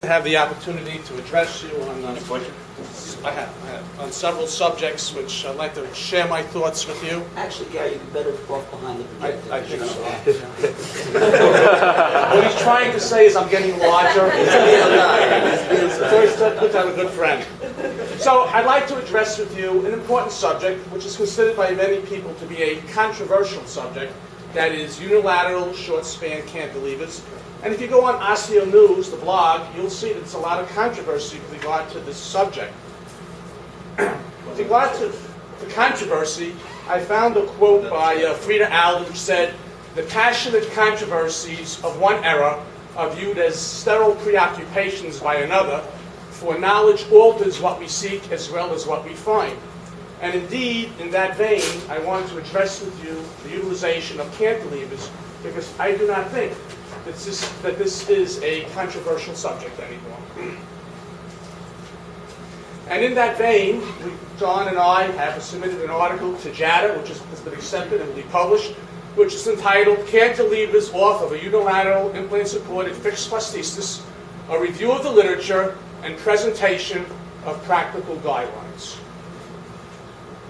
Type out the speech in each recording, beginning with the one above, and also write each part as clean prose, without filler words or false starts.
Have the opportunity to address you on I have on several subjects which I'd like to share my thoughts with you. Actually, Gary, you'd better walk behind the projector. I think so. What he's trying to say is I'm getting larger. So he's good to have a good friend. So I'd like to address with you an important subject which is considered by many people to be a controversial subject, that is unilateral short-span cantilevers. And if you go on Osteo News, the blog, you'll see that there's a lot of controversy with regard to this subject. With regard to the controversy, I found a quote by Frida Allen which said, "The passionate controversies of one era are viewed as sterile preoccupations by another, for knowledge alters what we seek as well as what we find." And indeed, in that vein, I want to address with you the utilization of cantilevers, because I do not think that this is a controversial subject anymore. And in that vein, John and I have submitted an article to JADA, which has been accepted and will be published, which is entitled "Cantilevers Off of a Unilateral Implant-Supported Fixed Prosthesis, a Review of the Literature and Presentation of Practical Guidelines."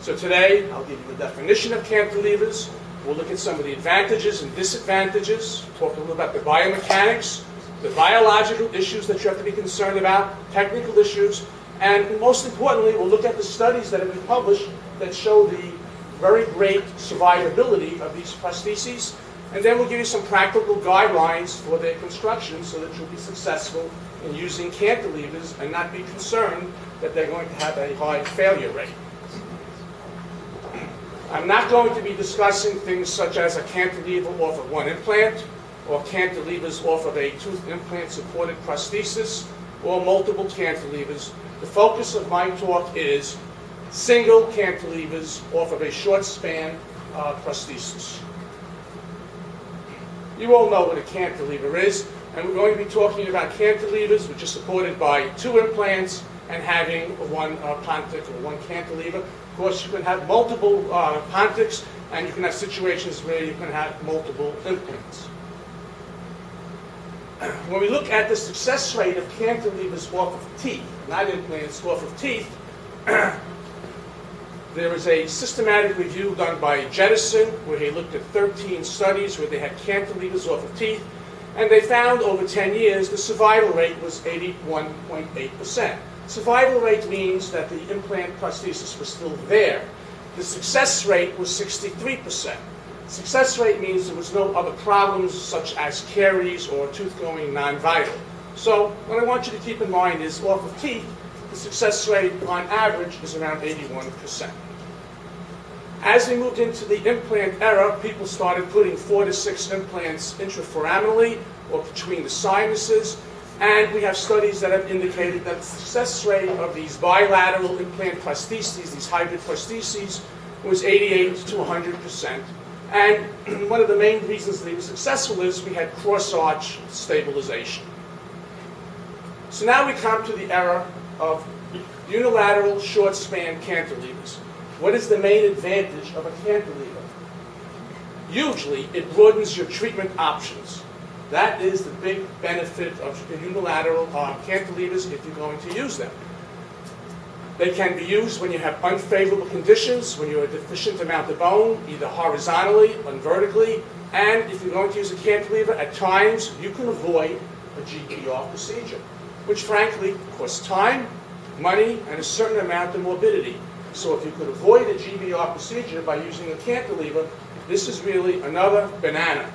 So today, I'll give you the definition of cantilevers. We'll look at some of the advantages and disadvantages, talk a little about the biomechanics, the biological issues that you have to be concerned about, technical issues, and most importantly, we'll look at the studies that have been published that show the very great survivability of these prostheses, and then we'll give you some practical guidelines for their construction so that you'll be successful in using cantilevers and not be concerned that they're going to have a high failure rate. I'm not going to be discussing things such as a cantilever off of one implant, or cantilevers off of a tooth implant-supported prosthesis, or multiple cantilevers. The focus of my talk is single cantilevers off of a short-span prosthesis. You all know what a cantilever is, and we're going to be talking about cantilevers which are supported by two implants and having one pontic or one cantilever. Of course, you can have multiple pontics, and you can have situations where you can have multiple implants. When we look at the success rate of cantilevers off of teeth, not implants, off of teeth, there is a systematic review done by Jettison where he looked at 13 studies where they had cantilevers off of teeth, and they found over 10 years the survival rate was 81.8%. Survival rate means that the implant prosthesis was still there. The success rate was 63%. Success rate means there was no other problems such as caries or tooth going non-vital. So what I want you to keep in mind is off of teeth, the success rate on average is around 81%. As we moved into the implant era, people started putting 4 to 6 implants intraforaminally or between the sinuses. And we have studies that have indicated that the success rate of these bilateral implant prostheses, these hybrid prostheses, was 88 to 100%. And one of the main reasons they were successful is we had cross-arch stabilization. So now we come to the era of unilateral short-span cantilevers. What is the main advantage of a cantilever? Usually, it broadens your treatment options. That is the big benefit of unilateral cantilevers if you're going to use them. They can be used when you have unfavorable conditions, when you have a deficient amount of bone, either horizontally or vertically, and if you're going to use a cantilever, at times you can avoid a GPR procedure, which frankly costs time, money, and a certain amount of morbidity. So if you could avoid a GBR procedure by using a cantilever, this is really another banana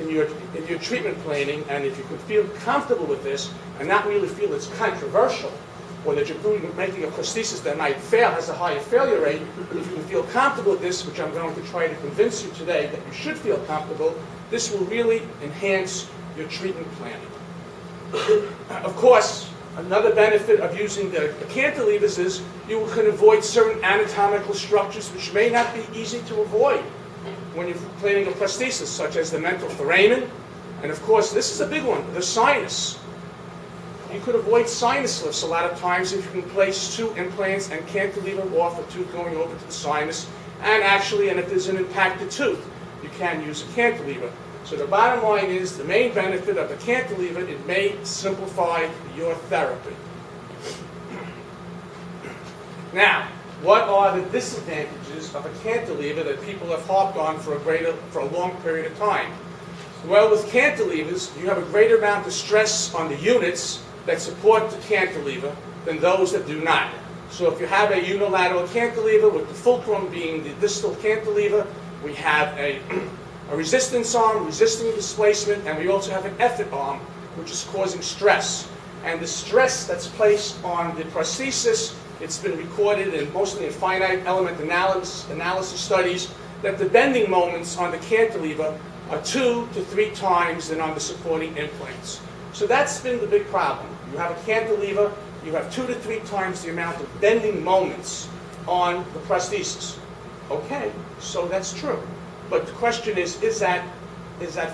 in your treatment planning, and if you could feel comfortable with this and not really feel it's controversial, or that you're making a prosthesis that might fail, has a higher failure rate, if you can feel comfortable with this, which I'm going to try to convince you today that you should feel comfortable, this will really enhance your treatment planning. Of course, another benefit of using the cantilevers is you can avoid certain anatomical structures which may not be easy to avoid when you're planning a prosthesis, such as the mental foramen, and of course, this is a big one, the sinus. You could avoid sinus lifts a lot of times if you can place 2 implants and cantilever off a tooth going over to the sinus, and actually, and if there's an impacted tooth, you can use a cantilever. So the bottom line is the main benefit of the cantilever, it may simplify your therapy. Now, what are the disadvantages of a cantilever that people have harped on for a long period of time? Well, with cantilevers, you have a greater amount of stress on the units that support the cantilever than those that do not. So if you have a unilateral cantilever with the fulcrum being the distal cantilever, we have a resistance arm resisting displacement, and we also have an effort arm which is causing stress. And the stress that's placed on the prosthesis, it's been recorded in mostly in finite element analysis studies that the bending moments on the cantilever are 2 to 3 times than on the supporting implants. So that's been the big problem. You have a cantilever, you have 2 to 3 times the amount of bending moments on the prosthesis. Okay, so that's true. But the question is that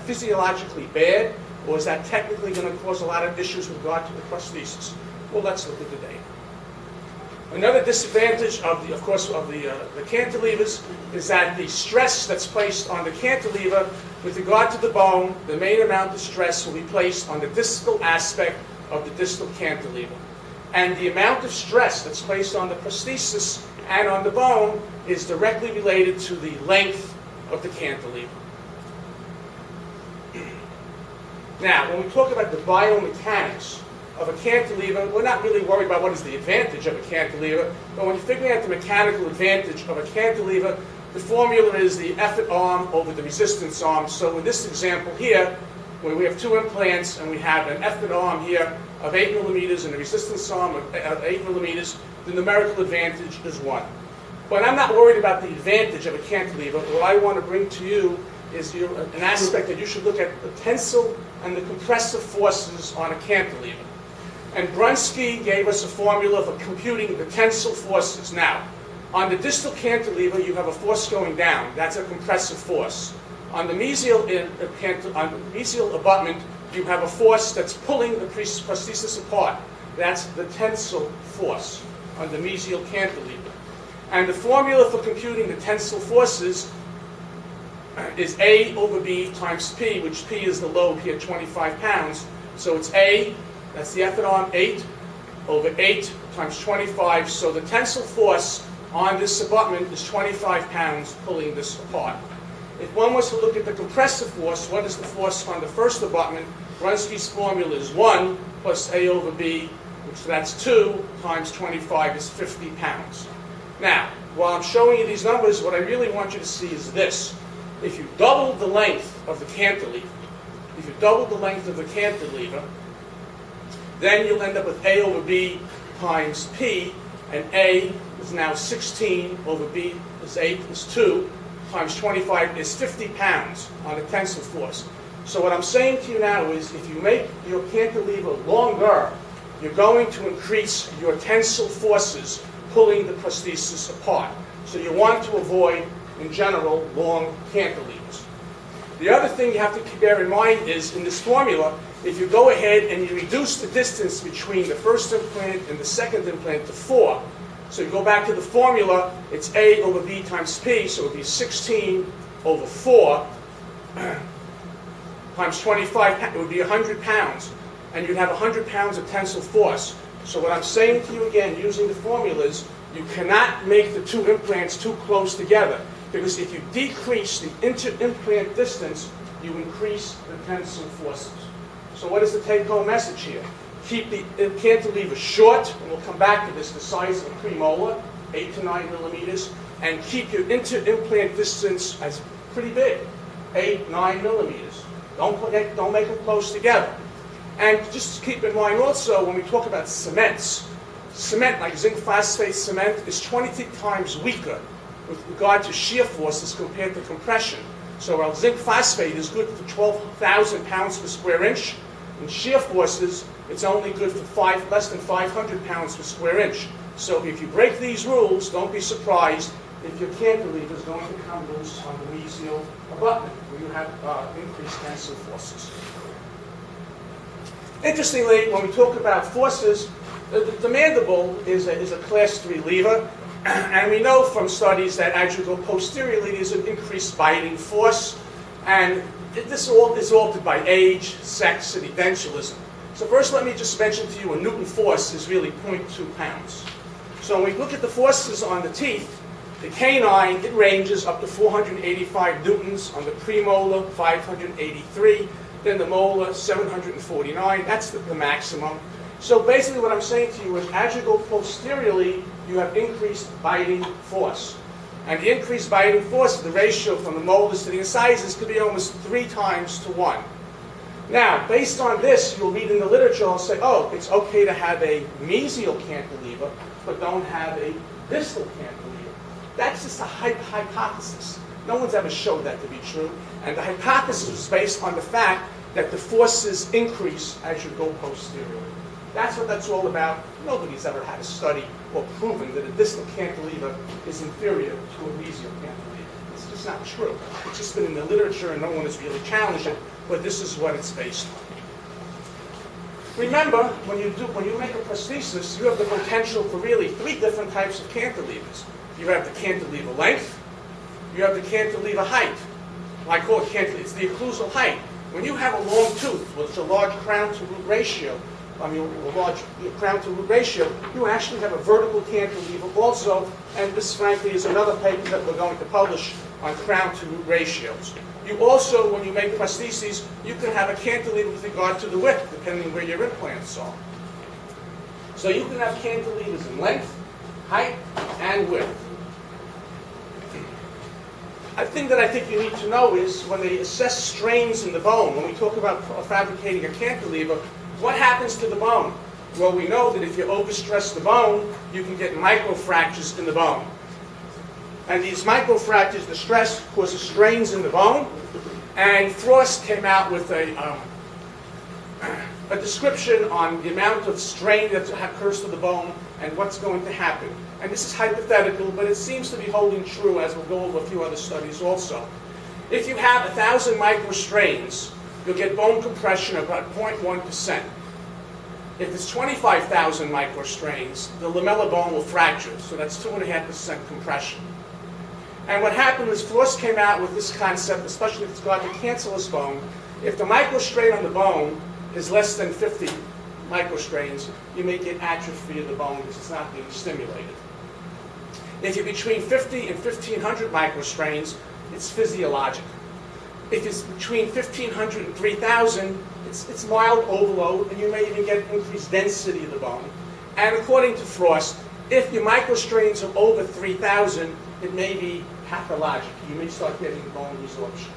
physiologically bad, or is that technically going to cause a lot of issues with regard to the prosthesis? Well, let's look at the data. Another disadvantage of the cantilevers is that the stress that's placed on the cantilever with regard to the bone, the main amount of stress will be placed on the distal aspect of the distal cantilever. And the amount of stress that's placed on the prosthesis and on the bone is directly related to the length of the cantilever. Now, when we talk about the biomechanics of a cantilever, we're not really worried about what is the advantage of a cantilever, but when you're figuring out the mechanical advantage of a cantilever, the formula is the effort arm over the resistance arm. So in this example here, where we have 2 implants and we have an effort arm here of 8 millimeters and a resistance arm of 8 millimeters, the numerical advantage is 1. But I'm not worried about the advantage of a cantilever. What I want to bring to you is an aspect that you should look at the tensile and the compressive forces on a cantilever. And Grunsky gave us a formula for computing the tensile forces. Now, on the distal cantilever, you have a force going down. That's a compressive force. On the mesial abutment, you have a force that's pulling the prosthesis apart. That's the tensile force on the mesial cantilever. And the formula for computing the tensile forces is A over B times P, which P is the load here, 25 pounds. So it's A, that's the effort arm, 8 over 8 times 25. So the tensile force on this abutment is 25 pounds pulling this apart. If one was to look at the compressive force, what is the force on the first abutment? Grunsky's formula is 1 plus A over B, which that's 2 times 25 is 50 pounds. Now, while I'm showing you these numbers, what I really want you to see is this. If you double the length of the cantilever, then you'll end up with A over B times P, and A is now 16 over B is 8 is 2 times 25 is 50 pounds on the tensile force. So what I'm saying to you now is if you make your cantilever longer, you're going to increase your tensile forces pulling the prosthesis apart. So you want to avoid, in general, long cantilevers. The other thing you have to bear in mind is in this formula, if you go ahead and you reduce the distance between the first implant and the second implant to 4, so you go back to the formula, it's A over B times P, so it would be 16 over 4 times 25, it would be 100 pounds, and you'd have 100 pounds of tensile force. So what I'm saying to you again, using the formulas, you cannot make the 2 implants too close together, because if you decrease the inter-implant distance, you increase the tensile forces. So what is the take-home message here? Keep the cantilever short, and we'll come back to this, the size of a premolar, 8 to 9 millimeters, and keep your inter-implant distance as pretty big, 8, 9 millimeters. Don't make them close together. And just keep in mind also, when we talk about cements, cement, like zinc phosphate cement, is 20 times weaker with regard to shear forces compared to compression. So our zinc phosphate is good for 12,000 pounds per square inch. In shear forces, it's only good for less than 500 pounds per square inch. So if you break these rules, don't be surprised if your cantilever is going to come loose on the mesial abutment, where you have increased tensile forces. Interestingly, when we talk about forces, the mandible is a class 3 lever, and we know from studies that as you go posteriorly, there's an increased biting force, and this all is altered by age, sex, and edentulation. So first let me just mention to you a Newton force is really 0.2 pounds. So when we look at the forces on the teeth, the canine, it ranges up to 485 newtons on the premolar, 583, then the molar, 749. That's the maximum. So basically what I'm saying to you is as you go posteriorly, you have increased biting force. And the increased biting force, the ratio from the molars to the incisors could be almost 3 times to 1. Now, based on this, you'll read in the literature, I'll say, oh, it's okay to have a mesial cantilever, but don't have a distal cantilever. That's just a hypothesis. No one's ever showed that to be true. And the hypothesis is based on the fact that the forces increase as you go posteriorly. That's what that's all about. Nobody's ever had a study or proven that a distal cantilever is inferior to a mesial cantilever. It's just not true. It's just been in the literature and no one has really challenged it, but this is what it's based on. Remember, when you make a prosthesis, you have the potential for really 3 different types of cantilevers. You have the cantilever length, you have the cantilever height. I call it cantilever, it's the occlusal height. When you have a long tooth with a large crown to root ratio, a large crown to root ratio, you actually have a vertical cantilever also, and this frankly is another paper that we're going to publish on crown to root ratios. You also, when you make prostheses, you can have a cantilever with regard to the width, depending where your implants are. So you can have cantilevers in length, height, and width. A thing that I think you need to know is when they assess strains in the bone, when we talk about fabricating a cantilever, what happens to the bone? Well, we know that if you overstress the bone, you can get microfractures in the bone. And these microfractures, the stress causes strains in the bone. And Frost came out with a description on the amount of strain that occurs to the bone and what's going to happen. And this is hypothetical, but it seems to be holding true as we'll go over a few other studies also. If you have 1,000 microstrains, you'll get bone compression of about 0.1%. If it's 25,000 microstrains, the lamellar bone will fracture, so that's 2.5% compression. And what happened was Frost came out with this concept, especially with regard to cancellous bone. If the microstrain on the bone is less than 50 microstrains, you may get atrophy of the bone because it's not being stimulated. If you're between 50 and 1,500 microstrains, it's physiologic. If it's between 1,500 and 3,000, it's mild overload, and you may even get increased density of the bone. And according to Frost, if your microstrains are over 3,000, it may be pathologic. You may start getting bone resorption.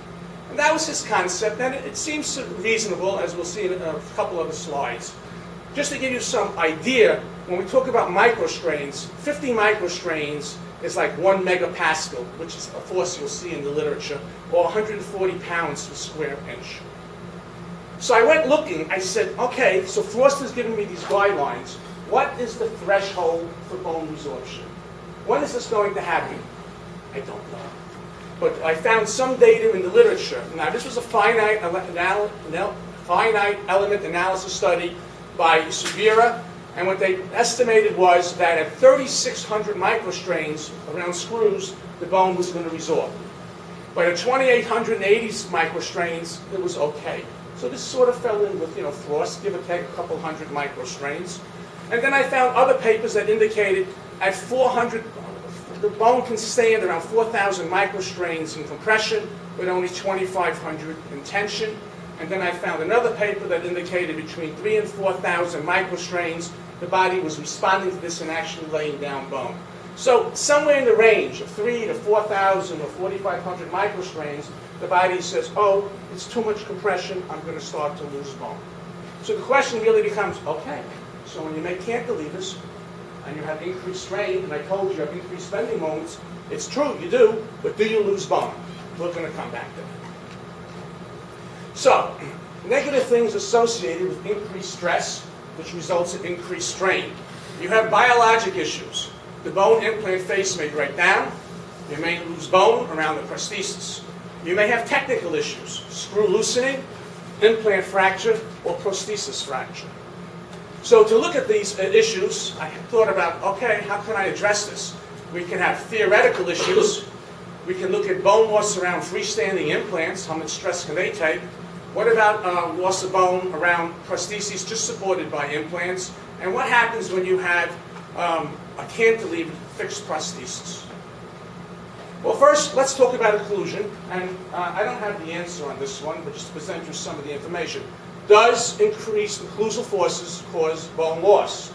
And that was his concept, and it seems reasonable, as we'll see in a couple of the slides. Just to give you some idea, when we talk about microstrains, 50 microstrains is like 1 megapascal, which is a force you'll see in the literature, or 140 pounds per square inch. So I went looking, I said, okay, so Frost has given me these guidelines. What is the threshold for bone resorption? When is this going to happen? I don't know. But I found some data in the literature. Now, this was a finite element analysis study by Subira, and what they estimated was that at 3,600 microstrains around screws, the bone was going to resorb. But at 2,880 microstrains, it was okay. So this sort of fell in with, Frost, give or take a couple hundred microstrains. And then I found other papers that indicated at 400, the bone can stand around 4,000 microstrains in compression with only 2,500 in tension. And then I found another paper that indicated between 3,000 and 4,000 microstrains, the body was responding to this and actually laying down bone. So somewhere in the range of 3,000 to 4,000 or 4,500 microstrains, the body says, oh, it's too much compression, I'm going to start to lose bone. So the question really becomes, okay, so when you make cantilevers and you have increased strain, and I told you you have increased bending moments, it's true, you do, but do you lose bone? We're going to come back to that. So, negative things associated with increased stress, which results in increased strain. You have biologic issues. The bone implant face may break down. You may lose bone around the prosthesis. You may have technical issues, screw loosening, implant fracture, or prosthesis fracture. So to look at these issues, I thought about, okay, how can I address this? We can have theoretical issues. We can look at bone loss around freestanding implants. How much stress can they take? What about loss of bone around prostheses just supported by implants? And what happens when you have a cantilever fixed prosthesis? Well, first, let's talk about occlusion. And I don't have the answer on this one, but just to present you some of the information. Does increased occlusal forces cause bone loss?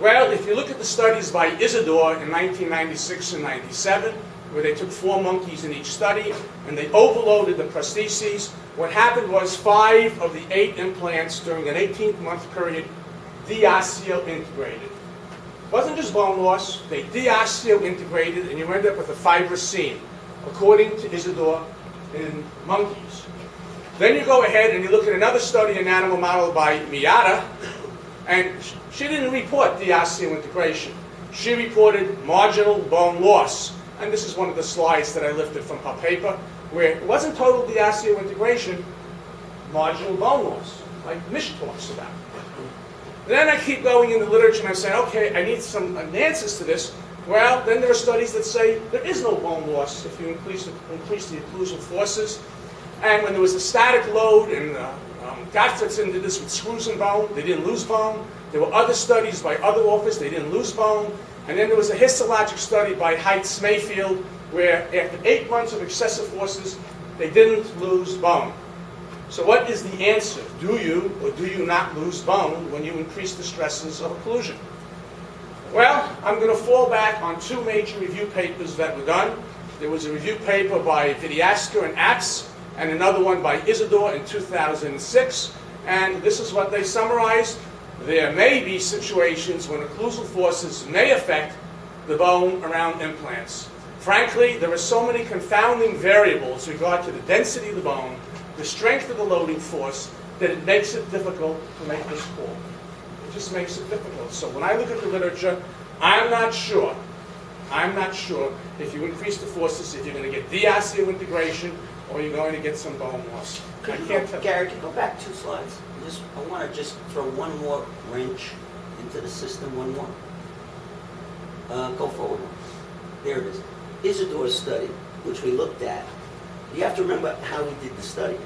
Well, if you look at the studies by Isidore in 1996 and 97, where they took 4 monkeys in each study, and they overloaded the prostheses, what happened was 5 of the 8 implants during an 18-month period deosseo-integrated. It wasn't just bone loss, they deosseo-integrated, and you end up with a fibrous seam, according to Isidore in monkeys. Then you go ahead and you look at another study, an animal model by Miyata, and she didn't report deosseo-integration. She reported marginal bone loss. And this is one of the slides that I lifted from her paper, where it wasn't total deosseo-integration, marginal bone loss, like Mish talks about. Then I keep going in the literature and I say, okay, I need some answers to this. Well, then there are studies that say there is no bone loss if you increase the occlusal forces. And when there was a static load, and Gottfredson did this with screws and bone, they didn't lose bone. There were other studies by other authors, they didn't lose bone. And then there was a histologic study by Heitz Mayfield, where after 8 months of excessive forces, they didn't lose bone. So what is the answer? Do you or do you not lose bone when you increase the stresses of occlusion? Well, I'm going to fall back on 2 major review papers that were done. There was a review paper by Vidiasker and Apps, and another one by Isidore in 2006. And this is what they summarized. There may be situations when occlusal forces may affect the bone around implants. Frankly, there are so many confounding variables with regard to the density of the bone, the strength of the loading force, that it makes it difficult to make this call. It just makes it difficult. So when I look at the literature, I'm not sure if you increase the forces, if you're going to get deosseo-integration, or you're going to get some bone loss. Gary, can you go back 2 slides? I want to just throw one more wrench into the system, one more. Go forward. There it is. Isidore's study, which we looked at. You have to remember how he did the study.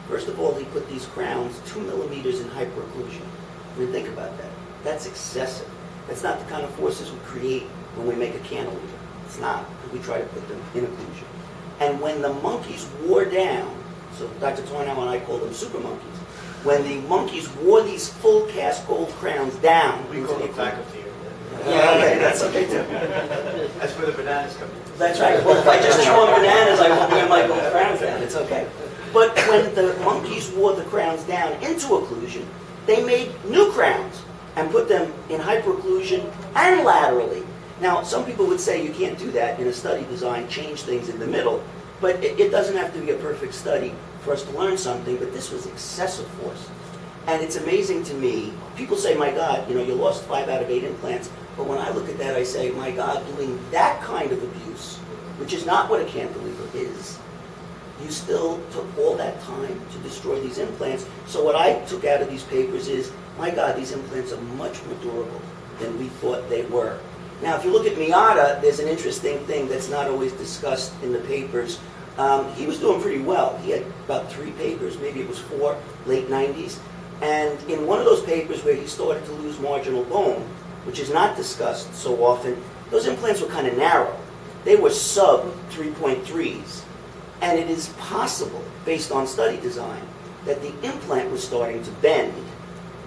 First of all, he put these crowns 2 millimeters in hyperocclusion. I mean, think about that. That's excessive. That's not the kind of forces we create when we make a cantilever. It's not. We try to put them in occlusion. And when the monkeys wore down, so Dr. Tornow and I call them super monkeys, when the monkeys wore these full cast gold crowns down, we call them faculty. Yeah, okay, that's okay too. That's where the bananas come in. That's right. Well, if I just chew on bananas, I won't wear my gold crowns down. It's okay. But when the monkeys wore the crowns down into occlusion, they made new crowns and put them in hyperocclusion and laterally. Now, some people would say you can't do that in a study design, change things in the middle, but it doesn't have to be a perfect study for us to learn something, but this was excessive force. And it's amazing to me, people say, my God, you lost 5 out of 8 implants, but when I look at that, I say, my God, doing that kind of abuse, which is not what a cantilever is, you still took all that time to destroy these implants. So what I took out of these papers is, my God, these implants are much more durable than we thought they were. Now, if you look at Miyata, there's an interesting thing that's not always discussed in the papers. He was doing pretty well. He had about 3 papers, maybe it was 4, late 90s. And in one of those papers where he started to lose marginal bone, which is not discussed so often, those implants were kind of narrow. They were sub 3.3s. And it is possible, based on study design, that the implant was starting to bend.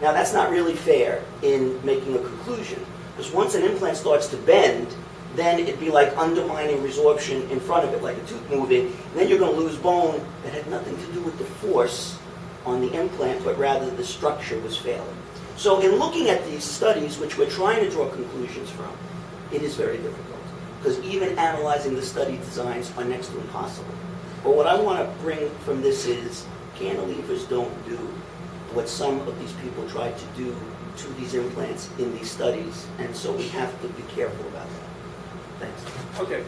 Now, that's not really fair in making a conclusion, because once an implant starts to bend, then it'd be like undermining resorption in front of it, like a tooth moving, and then you're going to lose bone that had nothing to do with the force on the implant, but rather the structure was failing. So in looking at these studies, which we're trying to draw conclusions from, it is very difficult, because even analyzing the study designs are next to impossible. But what I want to bring from this is cantilevers don't do what some of these people tried to do to these implants in these studies, and so we have to be careful about that. Thanks. Okay.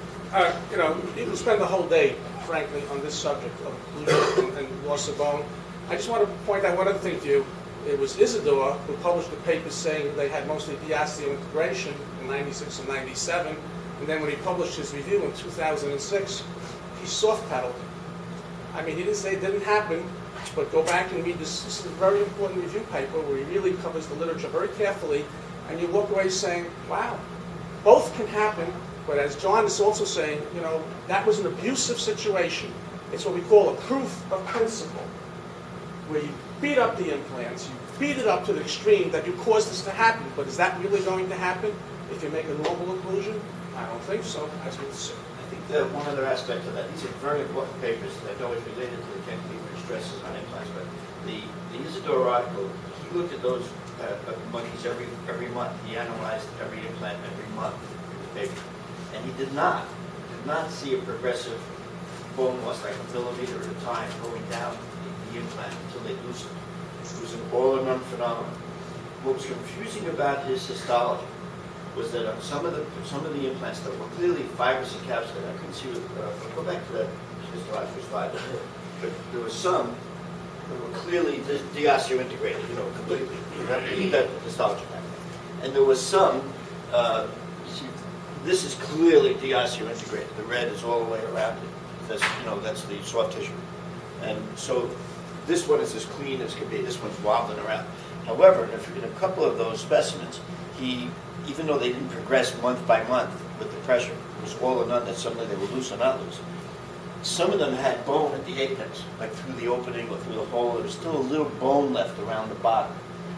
You can spend the whole day, frankly, on this subject of occlusion and loss of bone. I just want to point out one other thing to you. It was Isidore who published the paper saying they had mostly deosseo-integration in 96 and 97, and then when he published his review in 2006, he soft pedaled. I mean, he didn't say it didn't happen, but go back and read this. This is a very important review paper where he really covers the literature very carefully, and you walk away saying, wow, both can happen, but as John is also saying, you know, that was an abusive situation. It's what we call a proof of principle, where you beat up the implants, you beat it up to the extreme that you caused this to happen, but is that really going to happen if you make a normal occlusion? I don't think so, as we'll see. I think that one other aspect of that, these are very important papers that are always related to the cantilever stresses on implants, but the Isidore article, he looked at those monkeys every month. He analyzed every implant every month in the paper. And he did not see a progressive bone loss, like a millimeter at a time, going down the implant until they loosened. It was an all or none phenomenon. What was confusing about his histology was that on some of the implants that were clearly fibrous encapsulated, I couldn't see what, go back to that histological slide, but there were some that were clearly deosseointegrated, you know, completely. Leave that histology back. And there was some, this is clearly deosseointegrated. The red is all the way around it. That's, you know, that's the soft tissue. And so this one is as clean as can be. This one's wobbling around. However, in a couple of those specimens, even though they didn't progress month by month with the pressure, it was all or none that suddenly they were loose or not loose. Some of them had bone at the apex, like through the opening or through the hole. There was still a little bone left around the bottom.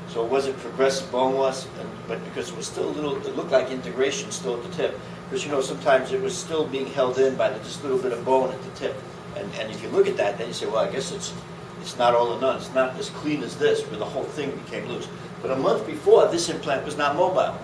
So it wasn't progressive bone loss, but because it was still a little, it looked like integration still at the tip. Because, you know, sometimes it was still being held in by just a little bit of bone at the tip. And if you look at that, then you say, well, I guess it's not all or none. It's not as clean as this, where the whole thing became loose. But a month before, this implant was not mobile,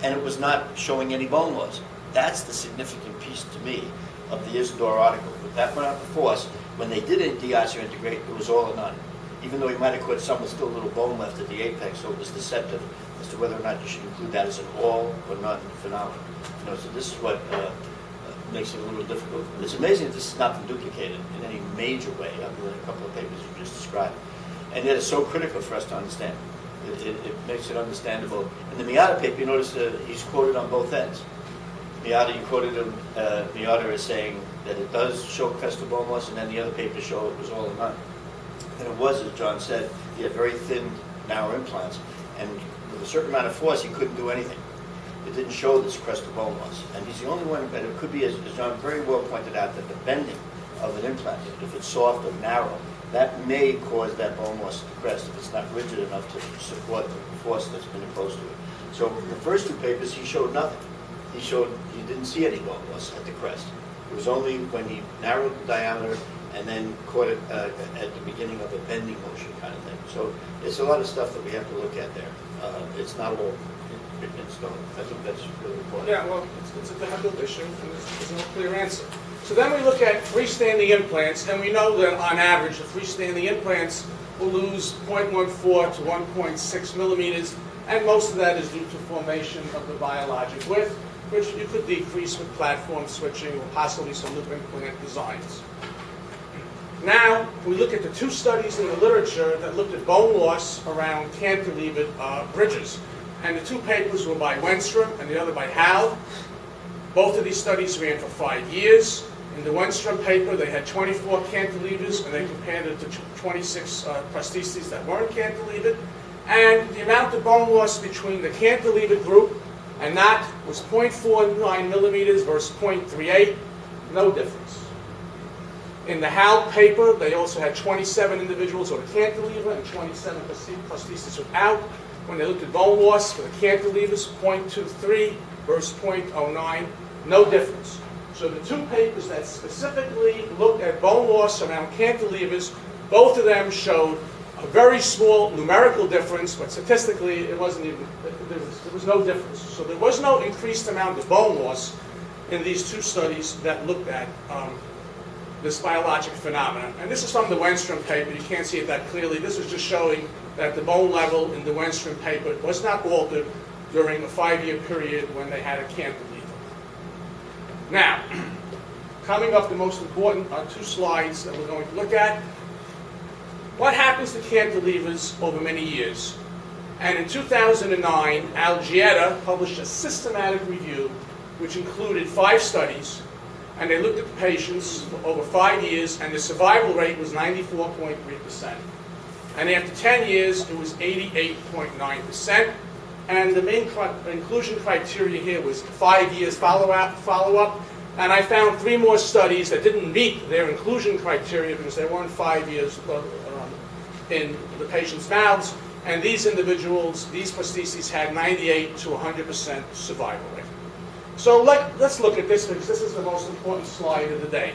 and it was not showing any bone loss. That's the significant piece to me of the Isidore article. With that went out the force, when they did deosseointegrate, it was all or none. Even though he might have caught some with still a little bone left at the apex, so it was deceptive as to whether or not you should include that as an all or none phenomenon. You know, so this is what makes it a little difficult. And it's amazing that this has not been duplicated in any major way, other than a couple of papers you just described. And yet it's so critical for us to understand. It makes it understandable. In the Miata paper, you notice he's quoted on both ends. Miata, you quoted him, Miata is saying that it does show crestal bone loss, and then the other papers show it was all or none. And it was, as John said, he had very thin, narrow implants, and with a certain amount of force, he couldn't do anything. It didn't show this crestal bone loss. And he's the only one, and it could be, as John very well pointed out, that the bending of an implant, if it's soft or narrow, that may cause that bone loss to crest if it's not rigid enough to support the force that's been imposed to it. So the first two papers, he showed nothing. He didn't see any bone loss at the crest. It was only when he narrowed the diameter and then caught it at the beginning of a bending motion kind of thing. So it's a lot of stuff that we have to look at there. It's not all in stone. I think that's really important. Yeah, well, it's a difficult issue, and there's no clear answer. So then we look at freestanding implants, and we know that on average, the freestanding implants will lose 0.14 to 1.6 millimeters, and most of that is due to formation of the biologic width, which you could decrease with platform switching or possibly some loop implant designs. Now, we look at the two studies in the literature that looked at bone loss around cantilevered bridges. And the two papers were by Wenstrom and the other by Howe. Both of these studies ran for 5 years. In the Wenstrom paper, they had 24 cantilevers, and they compared it to 26 prostheses that weren't cantilevered. And the amount of bone loss between the cantilevered group and that was 0.49 millimeters versus 0.38, no difference. In the Howe paper, they also had 27 individuals with a cantilever and 27 prostheses without. When they looked at bone loss for the cantilevers, 0.23 versus 0.09, no difference. So the two papers that specifically looked at bone loss around cantilevers, both of them showed a very small numerical difference, but statistically it wasn't even, there was no difference. So there was no increased amount of bone loss in these two studies that looked at this biologic phenomenon. And this is from the Wenstrom paper. You can't see it that clearly. This is just showing that the bone level in the Wenstrom paper was not altered during a 5-year period when they had a cantilever. Now, coming up, the most important are two slides that we're going to look at. What happens to cantilevers over many years? And in 2009, Al Gietta published a systematic review which included 5 studies. and they looked at the patients for over 5 years, and the survival rate was 94.3%. And after 10 years, it was 88.9%. And the main inclusion criteria here was 5 years follow-up. And I found 3 more studies that didn't meet their inclusion criteria because they weren't 5 years in the patient's mouths. And these individuals, these prostheses had 98 to 100% survival rate. So let's look at this because this is the most important slide of the day.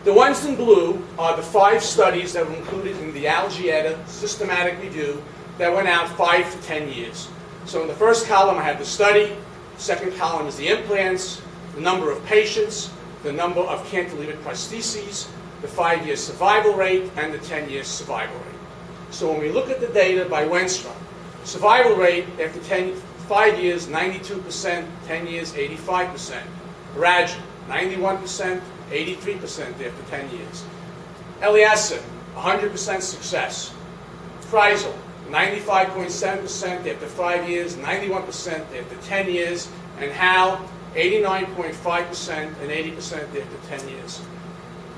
The ones in blue are the 5 studies that were included in the Algieta systematic review that went out 5 to 10 years. So in the first column I have the study, the second column is the implants, the number of patients, the number of cantilevered prostheses, the 5-year survival rate, and the 10-year survival rate. So when we look at the data by Wenstrom, survival rate after 5 years, 92%, 10 years, 85%. Rajan, 91%, 83% after 10 years. Eliason, 100% success. Freisel, 95.7% after 5 years, 91% after 10 years, and Hal, 89.5% and 80% after 10 years.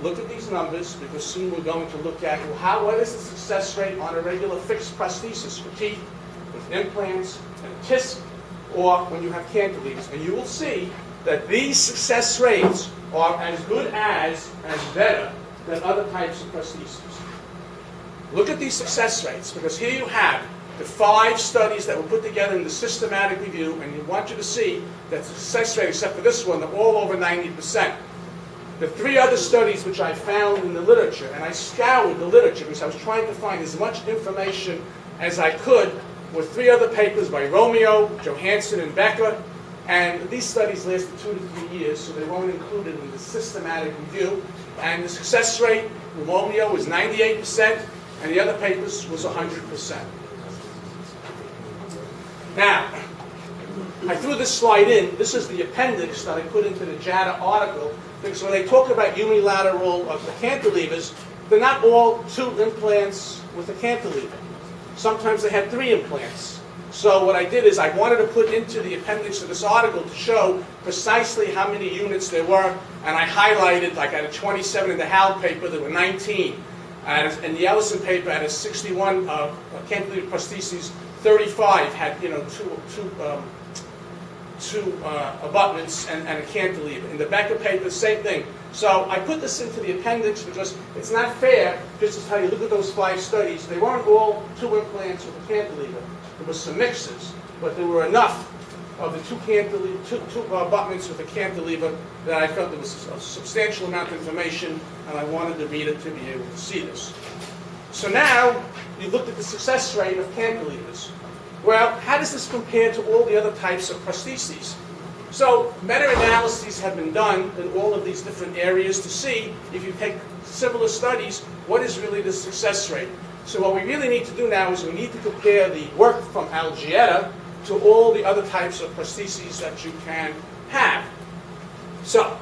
Look at these numbers because soon we're going to look at what is the success rate on a regular fixed prosthesis for teeth, with implants and TISC, or when you have cantilevers. And you will see that these success rates are as good as better than other types of prostheses. Look at these success rates, because here you have the 5 studies that were put together in the systematic review, and you want you to see that the success rate, except for this one, they're all over 90%. The 3 other studies which I found in the literature, and I scoured the literature because I was trying to find as much information as I could, were 3 other papers by Romeo, Johansson, and Becker, and these studies lasted 2 to 3 years, so they weren't included in the systematic review. And the success rate with Romeo was 98%, and the other papers was 100%. Now, I threw this slide in. This is the appendix that I put into the JADA article, because when they talk about unilateral cantilevers, they're not all 2 implants with a cantilever. Sometimes they have 3 implants. So what I did is I wanted to put into the appendix of this article to show precisely how many units there were, and I highlighted, like out of 27 in the Hal paper, there were 19. In the Ellison paper, out of 61 cantilever prostheses, 35 had, two abutments and a cantilever. In the Becker paper, same thing. So I put this into the appendix because it's not fair just to tell you, look at those 5 studies. They weren't all 2 implants with a cantilever. There were some mixes, but there were enough of the 2 abutments with a cantilever that I felt there was a substantial amount of information, and I wanted the reader to be able to see this. So now, you looked at the success rate of cantilevers. Well, how does this compare to all the other types of prostheses? So, meta-analyses have been done in all of these different areas to see, if you take similar studies, what is really the success rate. So what we really need to do now is we need to compare the work from Algieta to all the other types of prostheses that you can have. So,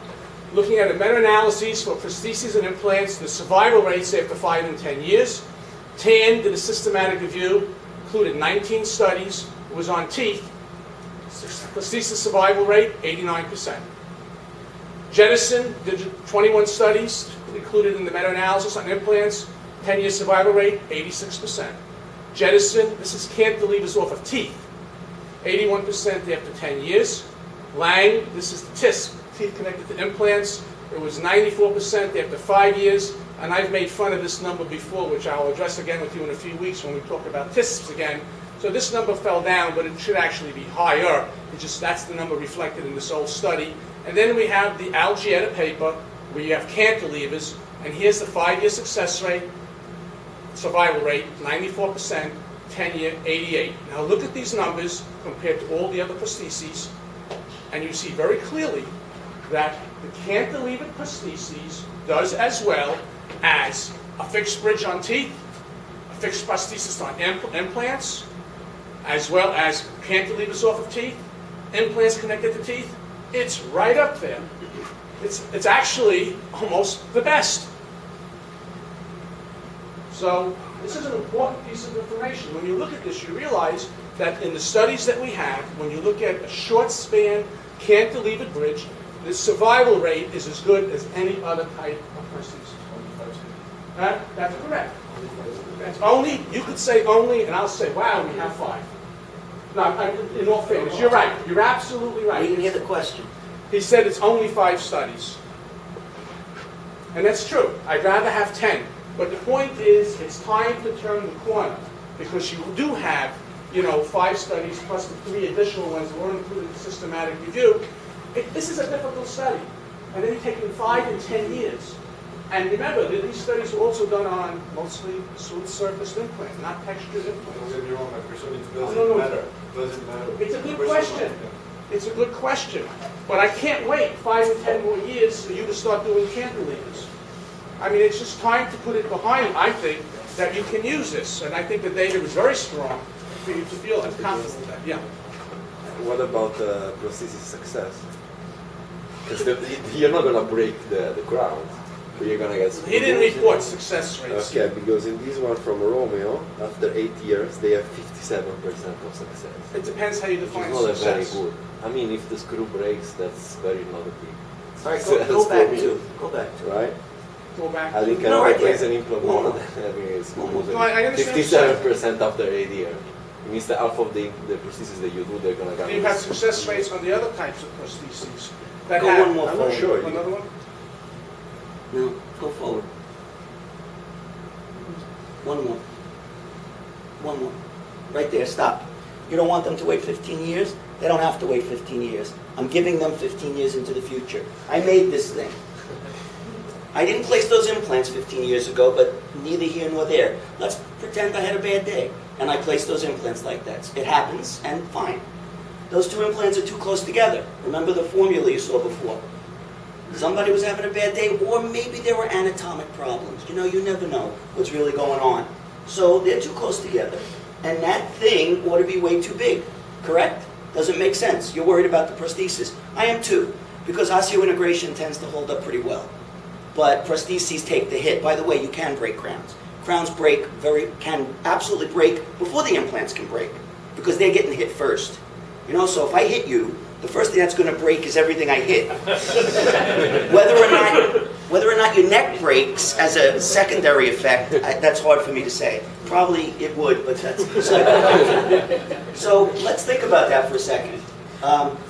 looking at a meta-analyses for prostheses and implants, the survival rates after 5 and 10 years. TAN did a systematic review, included 19 studies, it was on teeth. Prosthesis survival rate, 89%. Jettison did 21 studies, included in the meta-analysis on implants, 10-year survival rate, 86%. Jettison, this is cantilevers off of teeth, 81% after 10 years. Lang, this is the TISC, teeth connected to implants. It was 94% after 5 years, and I've made fun of this number before, which I'll address again with you in a few weeks when we talk about TISCs again. So this number fell down, but it should actually be higher. That's the number reflected in this old study. And then we have the Algieta paper, where you have cantilevers, and here's the 5-year success rate, survival rate, 94%, 10-year, 88. Now look at these numbers compared to all the other prostheses, and you see very clearly that the cantilevered prostheses does as well as a fixed bridge on teeth, a fixed prosthesis on implants, as well as cantilevers off of teeth, implants connected to teeth. It's right up there. It's actually almost the best. So this is an important piece of information. When you look at this, you realize that in the studies that we have, when you look at a short span cantilevered bridge, the survival rate is as good as any other type of prosthesis. That's correct. That's only, you could say only, and I'll say, wow, we have 5. No, in all fairness, you're right. You're absolutely right. We didn't hear the question. He said it's only 5 studies. And that's true. I'd rather have 10. But the point is, it's time to turn the corner. Because you do have, 5 studies plus the 3 additional ones that weren't included in the systematic review. This is a difficult study. And then you're taking 5 and 10 years. And remember, that these studies were also done on mostly smooth surface implant, not textured implant. Don't get me wrong, my perception No. doesn't matter. Doesn't matter. It's a good question. It's a good question. But I can't wait 5 and 10 more years for you to start doing cantilevers. I mean, it's just time to put it behind, I think, that you can use this. And I think the data is very strong for you to feel confident with that. Yeah. What about prosthesis success? Because you're not going to break the ground, but you're going to get... He didn't report success rates. Okay, because in this one from Romeo, after 8 years, they have 57% of success. It depends how you Which define is not very success. good. I mean, if the screw breaks, that's very not a big All right, success go back for me, to. Go back to. right? Go back. I think No, I right replace there. an implant No, more no. than having a screw. No, I understand. 57% after 8 years. It means that half of the prosthesis that you do, they're going to You have success rates on the other types of prostheses that Go have... one more I'm not forward. sure. Another one? No, go forward. One more. One more. Right there, stop. You don't want them to wait 15 years? They don't have to wait 15 years. I'm giving them 15 years into the future. I made this thing. I didn't place those implants 15 years ago, but neither here nor there. Let's pretend I had a bad day, and I placed those implants like that. It happens, and fine. Those 2 implants are too close together. Remember the formula you saw before. Somebody was having a bad day, or maybe there were anatomic problems. You never know what's really going on. So they're too close together. And that thing ought to be way too big, correct? Doesn't make sense. You're worried about the prosthesis. I am too, because osseointegration tends to hold up pretty well. But prostheses take the hit. By the way, you can break crowns. Crowns can absolutely break before the implants can break, because they're getting hit first. So if I hit you, the first thing that's going to break is everything I hit. Whether or not your neck breaks as a secondary effect, that's hard for me to say. Probably it would, but that's... So let's think about that for a second.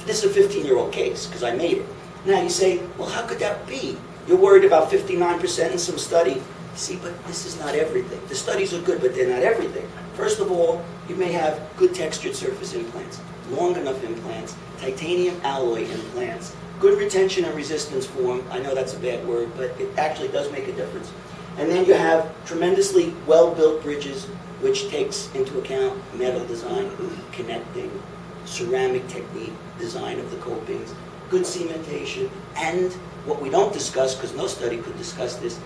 This is a 15-year-old case, because I made it. Now you say, well, how could that be? You're worried about 59% in some study. See, but this is not everything. The studies are good, but they're not everything. First of all, you may have good textured surface implants, long enough implants, titanium alloy implants, good retention and resistance form. I know that's a bad word, but it actually does make a difference. And then you have tremendously well-built bridges, which takes into account metal design, connecting, ceramic technique, design of the copings, good cementation, and what we don't discuss, because no study could discuss this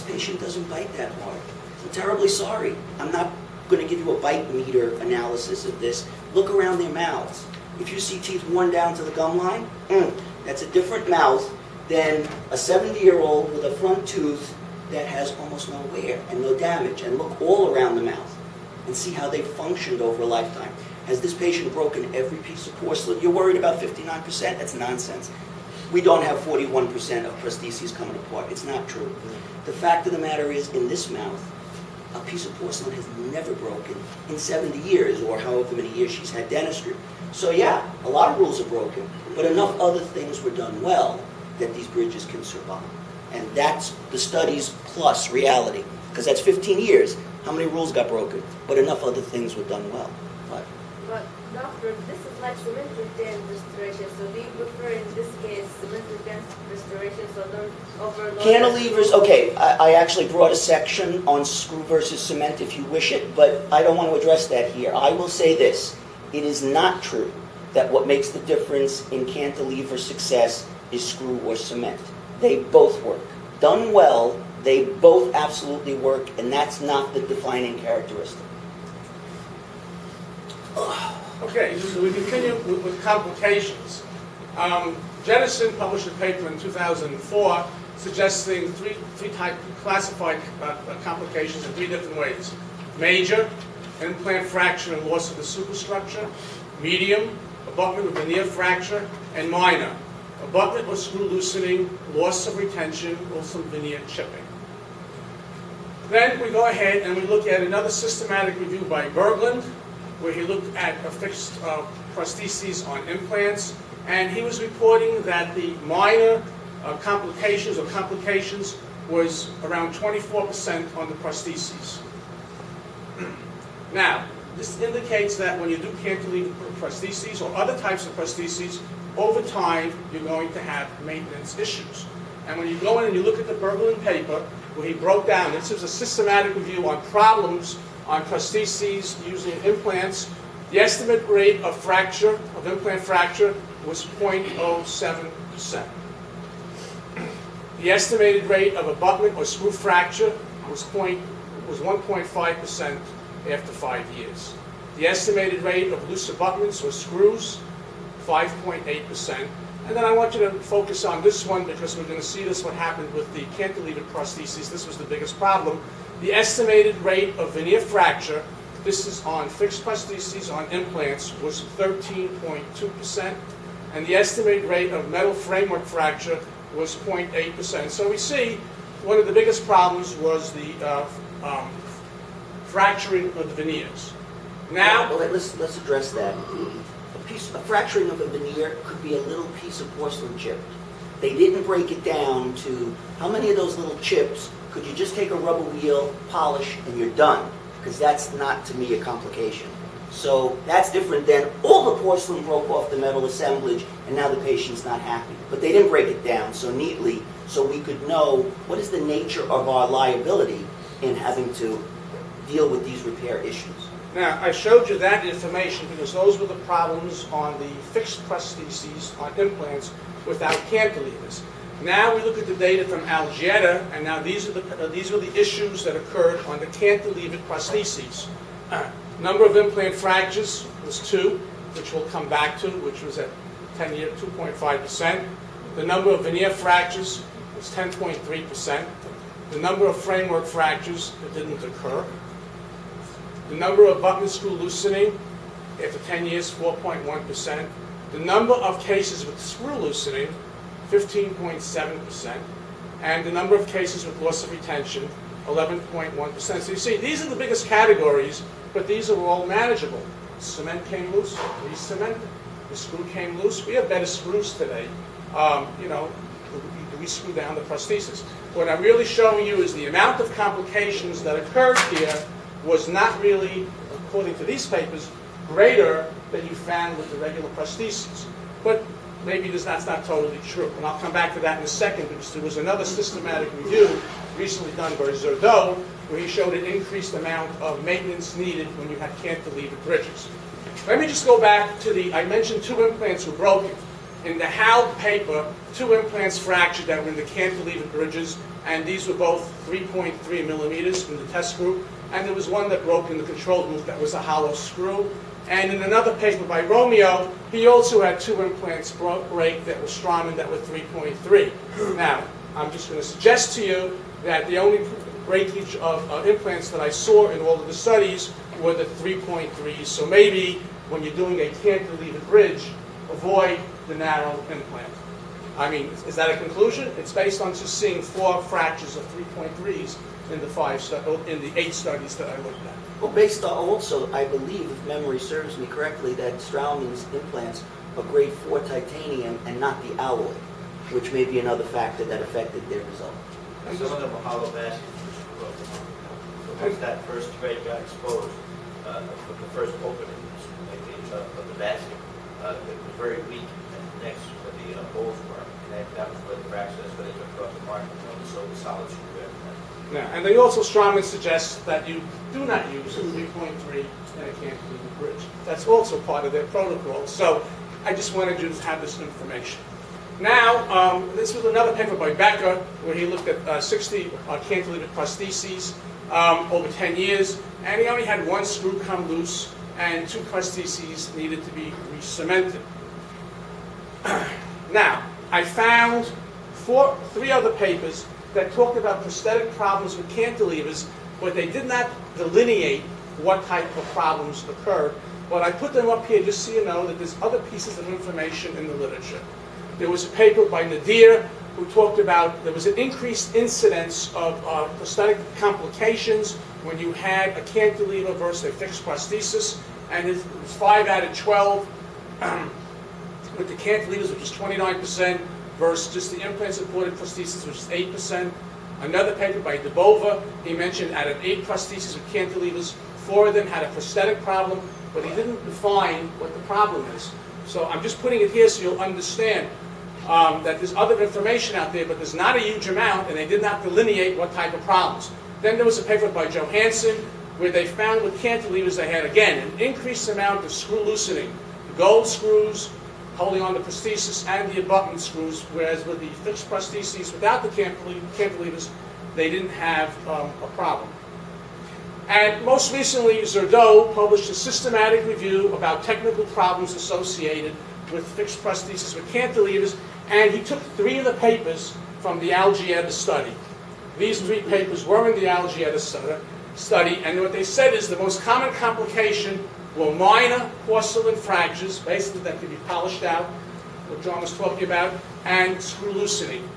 patient doesn't bite that hard. I'm terribly sorry. I'm not going to give you a bite meter analysis of this. Look around their mouths. If you see teeth worn down to the gum line, that's a different mouth than a 70-year-old with a front tooth that has almost no wear and no damage. And look all around the mouth and see how they functioned over a lifetime. Has this patient broken every piece of porcelain? You're worried about 59%? That's nonsense. We don't have 41% of prostheses coming apart. It's not true. The fact of the matter is, in this mouth, a piece of porcelain has never broken in 70 years, or however many years she's had dentistry. So yeah, a lot of rules are broken, but enough other things were done well that these bridges can survive. And that's the studies plus reality, because that's 15 years. How many rules got broken? But enough other things were done well. But doctor, this is like cemented dent restoration, so do you prefer in this case cemented dent restoration, so don't overload? Cantilevers, okay, I actually brought a section on screw versus cement if you wish it, but I don't want to address that here. I will say this, it is not true that what makes the difference in cantilever success is screw or cement. They both work. Done well, they both absolutely work, and that's not the defining characteristic. Okay, so we continue with complications. Jennison published a paper in 2004 suggesting three classified complications in 3 different ways. Major, implant fracture and loss of the superstructure. Medium, abutment with veneer fracture. And minor, abutment or screw loosening, loss of retention, or some veneer chipping. Then we go ahead and we look at another systematic review by Berglund, where he looked at affixed prostheses on implants, and he was reporting that the minor complications was around 24% on the prostheses. Now, this indicates that when you do cantilever prostheses or other types of prostheses, over time you're going to have maintenance issues. And when you go in and you look at the Berglund paper, where he broke down, this is a systematic review on problems on prostheses using implants, the estimate rate of fracture, of implant fracture, was 0.07%. The estimated rate of abutment or screw fracture was 1.5% after 5 years. The estimated rate of loose abutments or screws, 5.8%. And then I want you to focus on this one because we're going to see this what happened with the cantilever prostheses. This was the biggest problem. The estimated rate of veneer fracture, this is on fixed prostheses on implants, was 13.2%. And the estimated rate of metal framework fracture was 0.8%. So we see one of the biggest problems was the fracturing of the veneers. Now, well, let's address that. A fracturing of a veneer could be a little piece of porcelain chipped. They didn't break it down to how many of those little chips could you just take a rubber wheel, polish, and you're done. Because that's not, to me, a complication. So that's different than all the porcelain broke off the metal assemblage and now the patient's not happy. But they didn't break it down so neatly so we could know what is the nature of our liability in having to deal with these repair issues. Now, I showed you that information because those were the problems on the fixed prostheses on implants without cantilevers. Now we look at the data from Algieta, and now these are the issues that occurred on the cantilevered prostheses. Number of implant fractures was 2, which we'll come back to, which was at 10-year 2.5%. The number of veneer fractures was 10.3%. The number of framework fractures that didn't occur. The number of abutment screw loosening after 10 years, 4.1%. The number of cases with screw loosening, 15.7%. And the number of cases with loss of retention, 11.1%. So you see, these are the biggest categories, but these are all manageable. Cement came loose, re-cemented. The screw came loose. We have better screws today. We screw down the prosthesis. What I'm really showing you is the amount of complications that occurred here was not really, according to these papers, greater than you found with the regular prostheses. But maybe that's not totally true. And I'll come back to that in a second because there was another systematic review recently done by Zerdeau where he showed an increased amount of maintenance needed when you had cantilevered bridges. Let me just go back to I mentioned 2 implants were broken. In the Howe paper, 2 implants fractured that were in the cantilevered bridges, and these were both 3.3 millimeters from the test group. And there was one that broke in the control group that was a hollow screw. And in another paper by Romeo, he also had 2 implants break that were Straumann that were 3.3. Now, I'm just going to suggest to you that the only breakage of implants that I saw in all of the studies were the 3.3s. So maybe when you're doing a cantilever bridge, avoid the narrow implant. I mean, is that a conclusion? It's based on just seeing 4 fractures of 3.3s in the 8 studies that I looked at. Well, based on also, I believe, if memory serves me correctly, that Straumann's implants are grade 4 titanium and not the alloy, which may be another factor that affected their result. Some of them were hollow baskets which were broken. So once that first thread got exposed, the first opening of the basket, it was very weak, and next where the holes were, and that was where the fracture, that's where they took across the margin, so the solid screw there. Yeah, and they also Straumann suggests that you do not use a 3.3 in a cantilever bridge. That's also part of their protocol. So I just wanted you to have this information. Now, this was another paper by Becker where he looked at 60 cantilever prostheses over 10 years, and he only had 1 screw come loose and 2 prostheses needed to be re-cemented. Now, I found 3 other papers that talked about prosthetic problems with cantilevers, but they did not delineate what type of problems occurred. But I put them up here just so you know that there's other pieces of information in the literature. There was a paper by Nadir who talked about there was an increased incidence of prosthetic complications when you had a cantilever versus a fixed prosthesis, and it was 5 out of 12 with the cantilevers, which is 29%, versus just the implant-supported prosthesis, which is 8%. Another paper by Dubova, he mentioned out of 8 prostheses with cantilevers, 4 of them had a prosthetic problem, but he didn't define what the problem is. So I'm just putting it here so you'll understand that there's other information out there, but there's not a huge amount, and they did not delineate what type of problems. Then there was a paper by Johansson where they found with cantilevers they had, again, an increased amount of screw loosening. The gold screws holding on the prosthesis and the abutment screws, whereas with the fixed prostheses without the cantilevers, they didn't have a problem. And most recently, Zerdo published a systematic review about technical problems associated with fixed prosthesis with cantilevers, and he took 3 of the papers from the Algieta study. These 3 papers were in the Algieta study, and what they said is the most common complication were minor porcelain fractures, basically that could be polished out, what John was talking about, and screw loosening.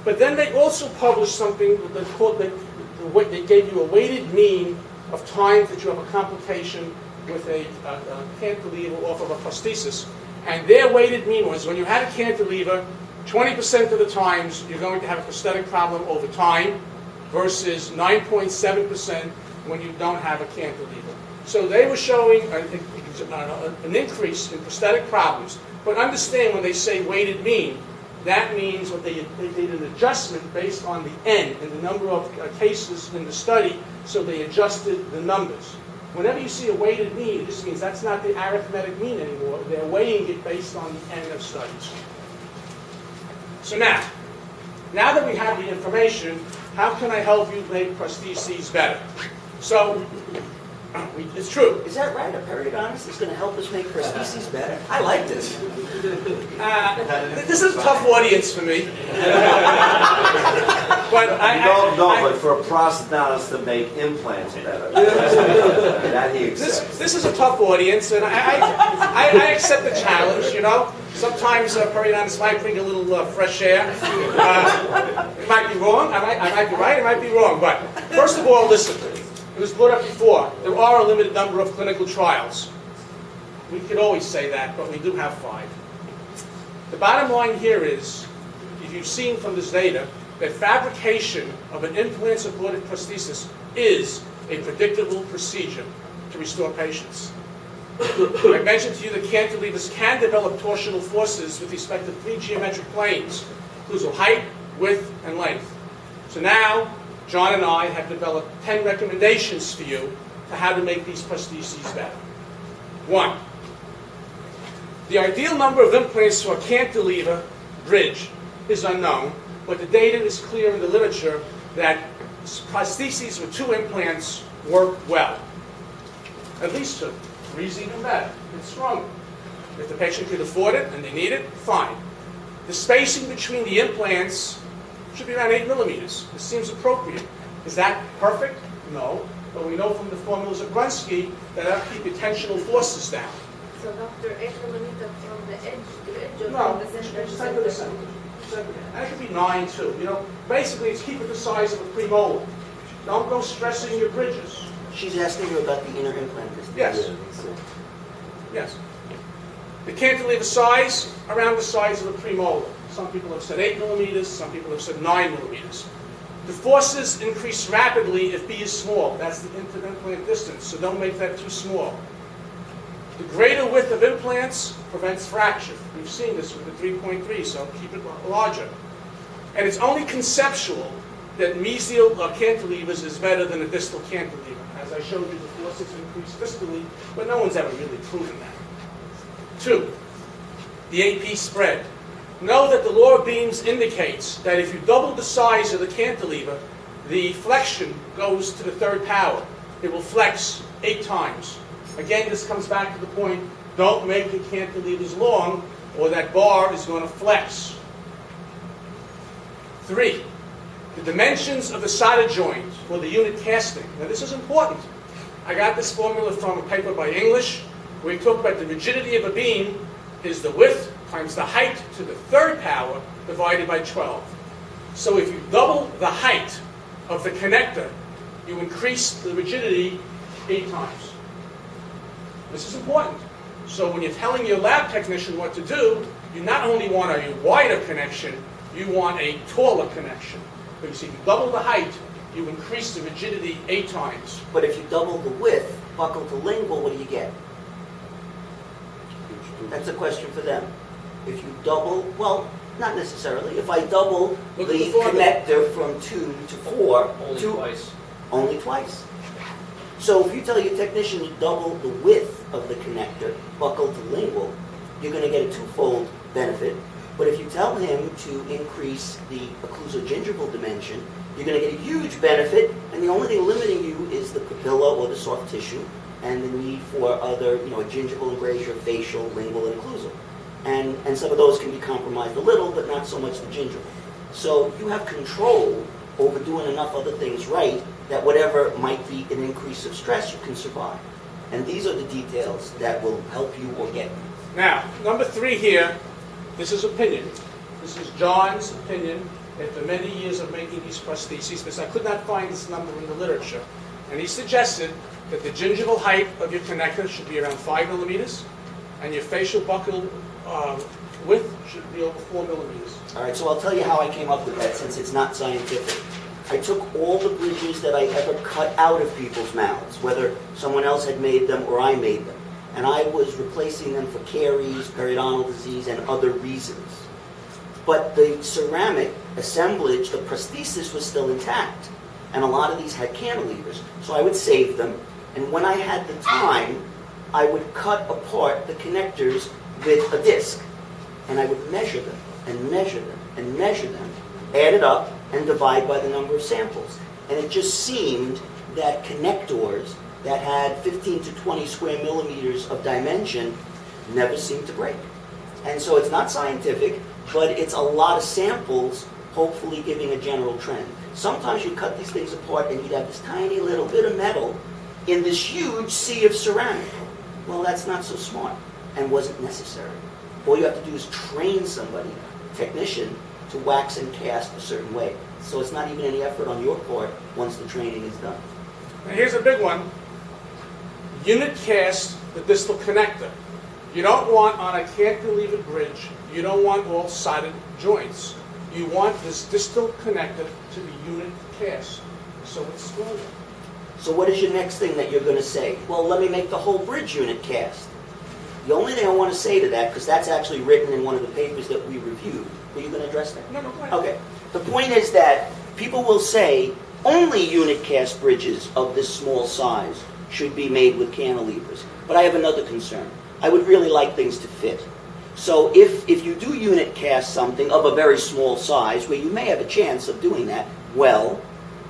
But then they also published something that called they gave you a weighted mean of times that you have a complication with a cantilever off of a prosthesis. And their weighted mean was when you had a cantilever, 20% of the times you're going to have a prosthetic problem over time versus 9.7% when you don't have a cantilever. So they were showing an increase in prosthetic problems. But understand when they say weighted mean, that means what they did an adjustment based on the N and the number of cases in the study, so they adjusted the numbers. Whenever you see a weighted mean, this means that's not the arithmetic mean anymore. They're weighing it based on the N of studies. So now that we have the information, how can I help you make prostheses better? So, it's true. Is that right? A periodontist is going to help us make prostheses better? I like this. This is a tough audience for me. But but for a prosthodontist to make implants better, that he accepts. This is a tough audience, and I accept the challenge, you know. Sometimes periodontists might bring a little fresh air. It might be wrong, I might be right, it might be wrong. But first of all, listen. It was brought up before. There are a limited number of clinical trials. We could always say that, but we do have 5. The bottom line here is, if you've seen from this data, that fabrication of an implant-supported prosthesis is a predictable procedure to restore patients. I mentioned to you that cantilevers can develop torsional forces with respect to 3 geometric planes, including height, width, and length. So now, John and I have developed 10 recommendations for you to how to make these prostheses better. 1. The ideal number of implants for a cantilever bridge is unknown, but the data is clear in the literature that prostheses with 2 implants work well. At least 2. 3 is even better. It's stronger. If the patient can afford it and they need it, fine. The spacing between the implants should be around 8 millimeters. This seems appropriate. Is that perfect? No. But we know from the formulas of Grunsky that that'll keep your tensional forces down. So, doctor, 8 millimeters from the edge to edge or No, from the center to center to center? center. And it could be 9 too. You know, basically it's keep it the size of a premolar. Don't go stressing your bridges. She's asking you about the inner implant. Yes. Yes. The cantilever size, around the size of a premolar. Some people have said 8 millimeters, some people have said 9 millimeters. The forces increase rapidly if B is small. That's the inter-implant distance, so don't make that too small. The greater width of implants prevents fracture. We've seen this with the 3.3, so keep it larger. And it's only conceptual that mesial cantilevers is better than a distal cantilever. As I showed you, the forces increase distally, but no one's ever really proven that. 2. The AP spread. Know that the law of beams indicates that if you double the size of the cantilever, the flexion goes to the 3rd power. It will flex 8 times. Again, this comes back to the point, don't make the cantilevers long, or that bar is going to flex. 3. The dimensions of the solder joint, or the unit casting. Now this is important. I got this formula from a paper by English, where he talked about the rigidity of a beam is the width times the height to the third power divided by 12. So if you double the height of the connector, you increase the rigidity 8 times. This is important. So when you're telling your lab technician what to do, you not only want a wider connection, you want a taller connection. Because if you double the height, you increase the rigidity 8 times. But if you double the width, buckle to lingual, what do you get? That's a question for them. If you double, well, not necessarily. If I double Look the at the formula. connector from 2 to 4, Only to- twice. only twice. So if you tell your technician to double the width of the connector, buccal to lingual, you're going to get a twofold benefit. But if you tell him to increase the occlusogingival dimension, you're going to get a huge benefit, and the only thing limiting you is the papilla or the soft tissue, and the need for other, a gingival embrasure, facial, lingual, and occlusal. And some of those can be compromised a little, but not so much the gingival. So you have control over doing enough other things right that whatever might be an increase of stress, you can survive. And these are the details that will help you or get you. Now, number 3 here, this is opinion. This is John's opinion after many years of making these prostheses, because I could not find this number in the literature. And he suggested that the gingival height of your connector should be around 5 millimeters, and your facial buccal width should be over 4 millimeters. All right, so I'll tell you how I came up with that, since it's not scientific. I took all the bridges that I ever cut out of people's mouths, whether someone else had made them or I made them, and I was replacing them for caries, periodontal disease, and other reasons. But the ceramic assemblage, the prosthesis, was still intact, and a lot of these had cantilevers, so I would save them, and when I had the time, I would cut apart the connectors with a disc, and I would measure them, and measure them, and measure them, add it up, and divide by the number of samples. And it just seemed that connectors that had 15 to 20 square millimeters of dimension never seemed to break. And so it's not scientific, but it's a lot of samples, hopefully giving a general trend. Sometimes you cut these things apart and you'd have this tiny little bit of metal in this huge sea of ceramic. Well, that's not so smart and wasn't necessary. All you have to do is train somebody, technician, to wax and cast a certain way. So it's not even any effort on your part once the training is done. Now here's a big one. Unit cast the distal connector. You don't want on a cantilever bridge, you don't want all solid joints. You want this distal connector to be unit cast, so it's stronger. So what is your next thing that you're going to say? Well, let me make the whole bridge unit cast. The only thing I want to say to that, because that's actually written in one of the papers that we reviewed. Were you going to address that? No, go ahead. Okay. The point is that people will say only unit cast bridges of this small size should be made with cantilevers. But I have another concern. I would really like things to fit. So if you do unit cast something of a very small size, where you may have a chance of doing that, well,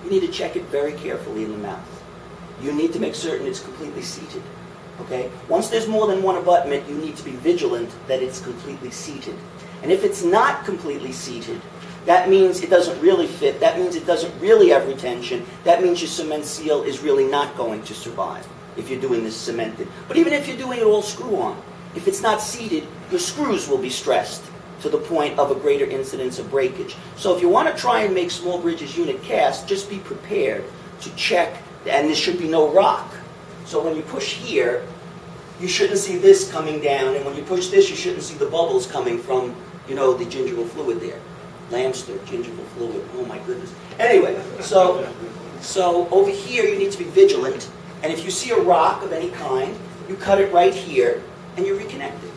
you need to check it very carefully in the mouth. You need to make certain it's completely seated. Okay? Once there's more than one abutment, you need to be vigilant that it's completely seated. And if it's not completely seated, that means it doesn't really fit. That means it doesn't really have retention. That means your cement seal is really not going to survive if you're doing this cemented. But even if you're doing it all screw-on, if it's not seated, your screws will be stressed to the point of a greater incidence of breakage. So if you want to try and make small bridges unit cast, just be prepared to check, and there should be no rock. So when you push here, you shouldn't see this coming down, and when you push this, you shouldn't see the bubbles coming from, the gingival fluid there. Lamster, gingival fluid, oh my goodness. Anyway, so over here you need to be vigilant, and if you see a rock of any kind, you cut it right here, and you reconnect it.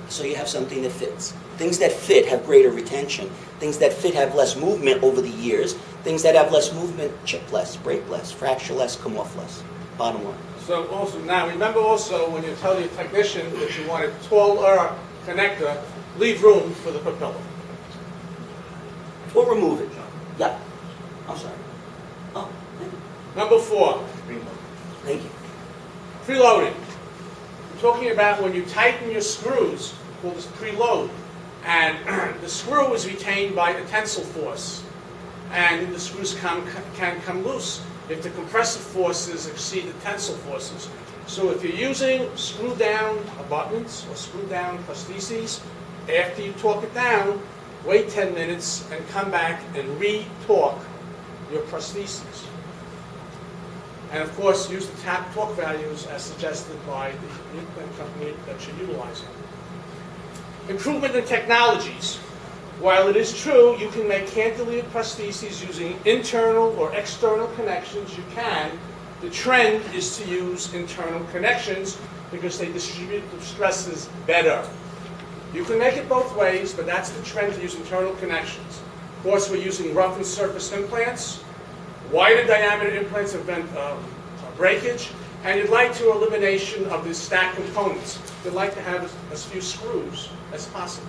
So you have something that fits. Things that fit have greater retention. Things that fit have less movement over the years. Things that have less movement chip less, break less, fracture less, come off less. Bottom line. So also, now remember also when you tell your technician that you want a taller connector, leave room for the papilla. Or remove it. Yeah. I'm sorry. Oh, thank you. Number 4, Thank you. preloading. I'm talking about when you tighten your screws, we call this preload. And the screw is retained by the tensile force. And the screws can come loose. if the compressive forces exceed the tensile forces. So if you're using screw-down abutments or screw-down prostheses, after you torque it down, wait 10 minutes and come back and re-torque your prostheses. And of course, use the tap torque values as suggested by the implant company that you're utilizing. Improvement in technologies. While it is true you can make cantilever prostheses using internal or external connections, you can. The trend is to use internal connections because they distribute the stresses better. You can make it both ways, but that's the trend to use internal connections. Of course, we're using roughened surface implants. Wider diameter implants prevent breakage, and you'd like to elimination of the stack components. You'd like to have as few screws as possible.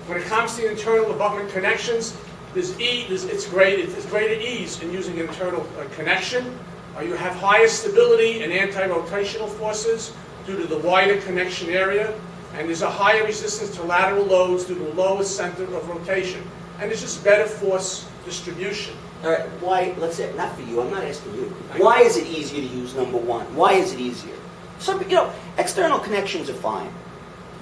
When it comes to internal abutment connections, it's greater ease in using internal connection. You have higher stability and anti-rotational forces due to the wider connection area, and there's a higher resistance to lateral loads due to a lower center of rotation. And there's just better force distribution. All right, why, let's say, not for you, I'm not asking you. Why is it easier to use number one? Why is it easier? External connections are fine.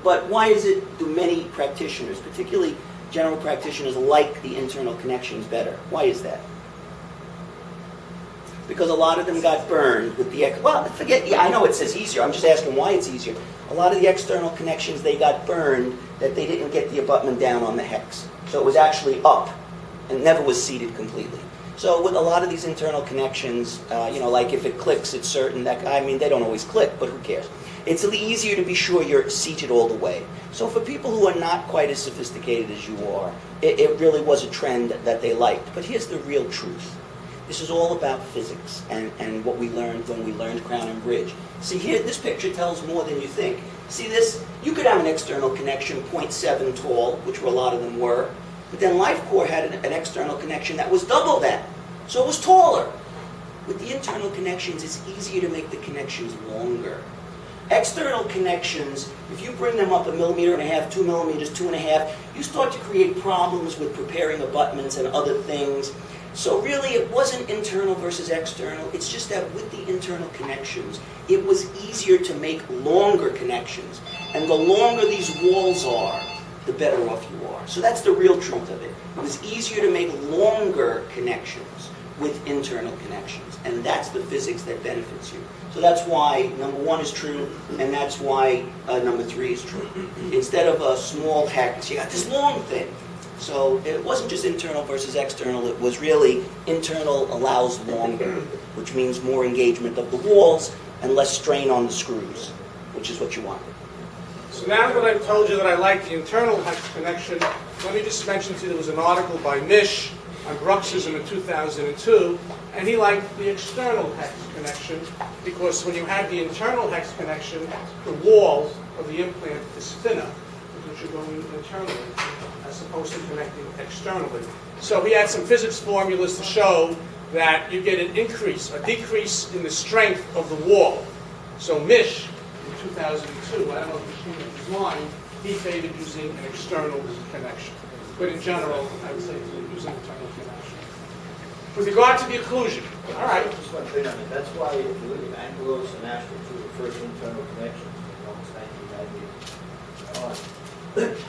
But why do many practitioners, particularly general practitioners, like the internal connections better? Why is that? Because a lot of them got burned with the, I know it says easier, I'm just asking why it's easier. A lot of the external connections, they got burned that they didn't get the abutment down on the hex. So it was actually up and never was seated completely. So with a lot of these internal connections, like if it clicks, it's certain that, they don't always click, but who cares? It's easier to be sure you're seated all the way. So for people who are not quite as sophisticated as you are, it really was a trend that they liked. But here's the real truth. This is all about physics and what we learned when we learned crown and bridge. See here, this picture tells more than you think. See this? You could have an external connection 0.7 tall, which a lot of them were, but then LifeCore had an external connection that was double that. So it was taller. With the internal connections, it's easier to make the connections longer. External connections, if you bring them up 1.5 millimeters, 2 millimeters, 2.5, you start to create problems with preparing abutments and other things. So really, it wasn't internal versus external. It's just that with the internal connections, it was easier to make longer connections. And the longer these walls are, the better off you are. So that's the real truth of it. It was easier to make longer connections with internal connections. And that's the physics that benefits you. So that's why number one is true, and that's why number three is true. Instead of a small hex, you got this long thing. So it wasn't just internal versus external, it was really internal allows longer, which means more engagement of the walls and less strain on the screws, which is what you want. So now that I've told you that I like the internal hex connection, let me just mention to you there was an article by Mish on bruxism in 2002, and he liked the external hex connection because when you have the internal hex connection, the wall of the implant is thinner because you're going internally as opposed to connecting externally. So he had some physics formulas to show that you get a decrease in the strength of the wall. So Mish, in 2002, I don't know if he changed his mind, he favored using an external connection. But in general, I would say using internal connection. With regard to the occlusion, all right. Just one thing on it. That's why if you look at Ankylos and Astor, two of the first internal connections in almost 1990.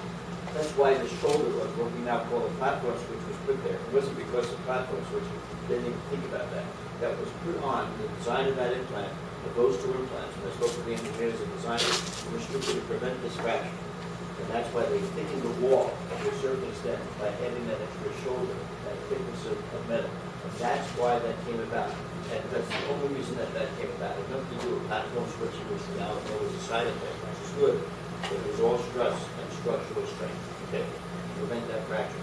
That's why the shoulder was what we now call a platform switch was put there. It wasn't because of platform switch. We didn't even think about that. That was put on the design of that implant, of those two implants. When I spoke to the engineers and designers, it was strictly to prevent this fraction. And that's why they thickened the wall to a certain extent by adding that extra shoulder, that thickness of metal. And that's why that came about. And that's the only reason that came about. It had nothing to do with platform switch, which we now know is a side effect, which is good. But it was all stress and structural strength, okay? To prevent that fracture.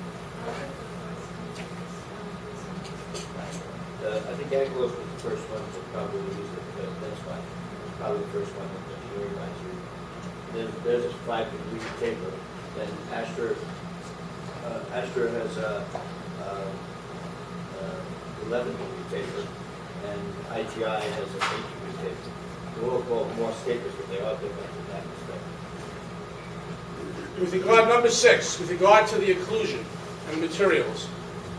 I think Ankylos was the first one to probably use it, but that's fine. Probably the first one that the engineering guys used. There's a 5-degree taper. Then Astor has a 11-degree taper, and ITI has an 8-degree taper. They're all called more tapers, but they are different in that respect. With regard number 6, with regard to the occlusion and materials,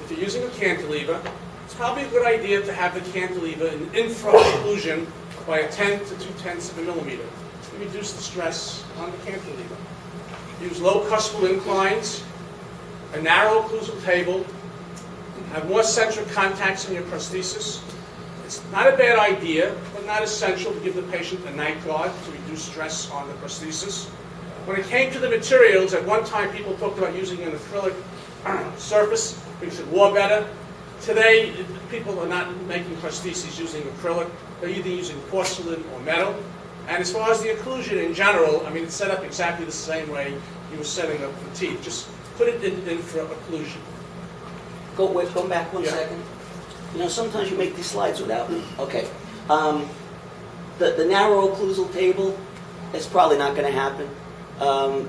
if you're using a cantilever, it's probably a good idea to have the cantilever in infra-occlusion by a 10 to 2/10 of a millimeter to reduce the stress on the cantilever. Use low cuspal inclines, a narrow occlusal table, have more centric contacts in your prosthesis. It's not a bad idea, but not essential to give the patient a night guard to reduce stress on the prosthesis. When it came to the materials, at one time people talked about using an acrylic surface because it wore better. Today, people are not making prostheses using acrylic. They're either using porcelain or metal. And as far as the occlusion in general, I mean, it's set up exactly the same way you were setting up the teeth. Just put it in infra-occlusion. Go back one Yeah. second. You know, sometimes you make these slides without me. Okay. The narrow occlusal table is probably not going to happen.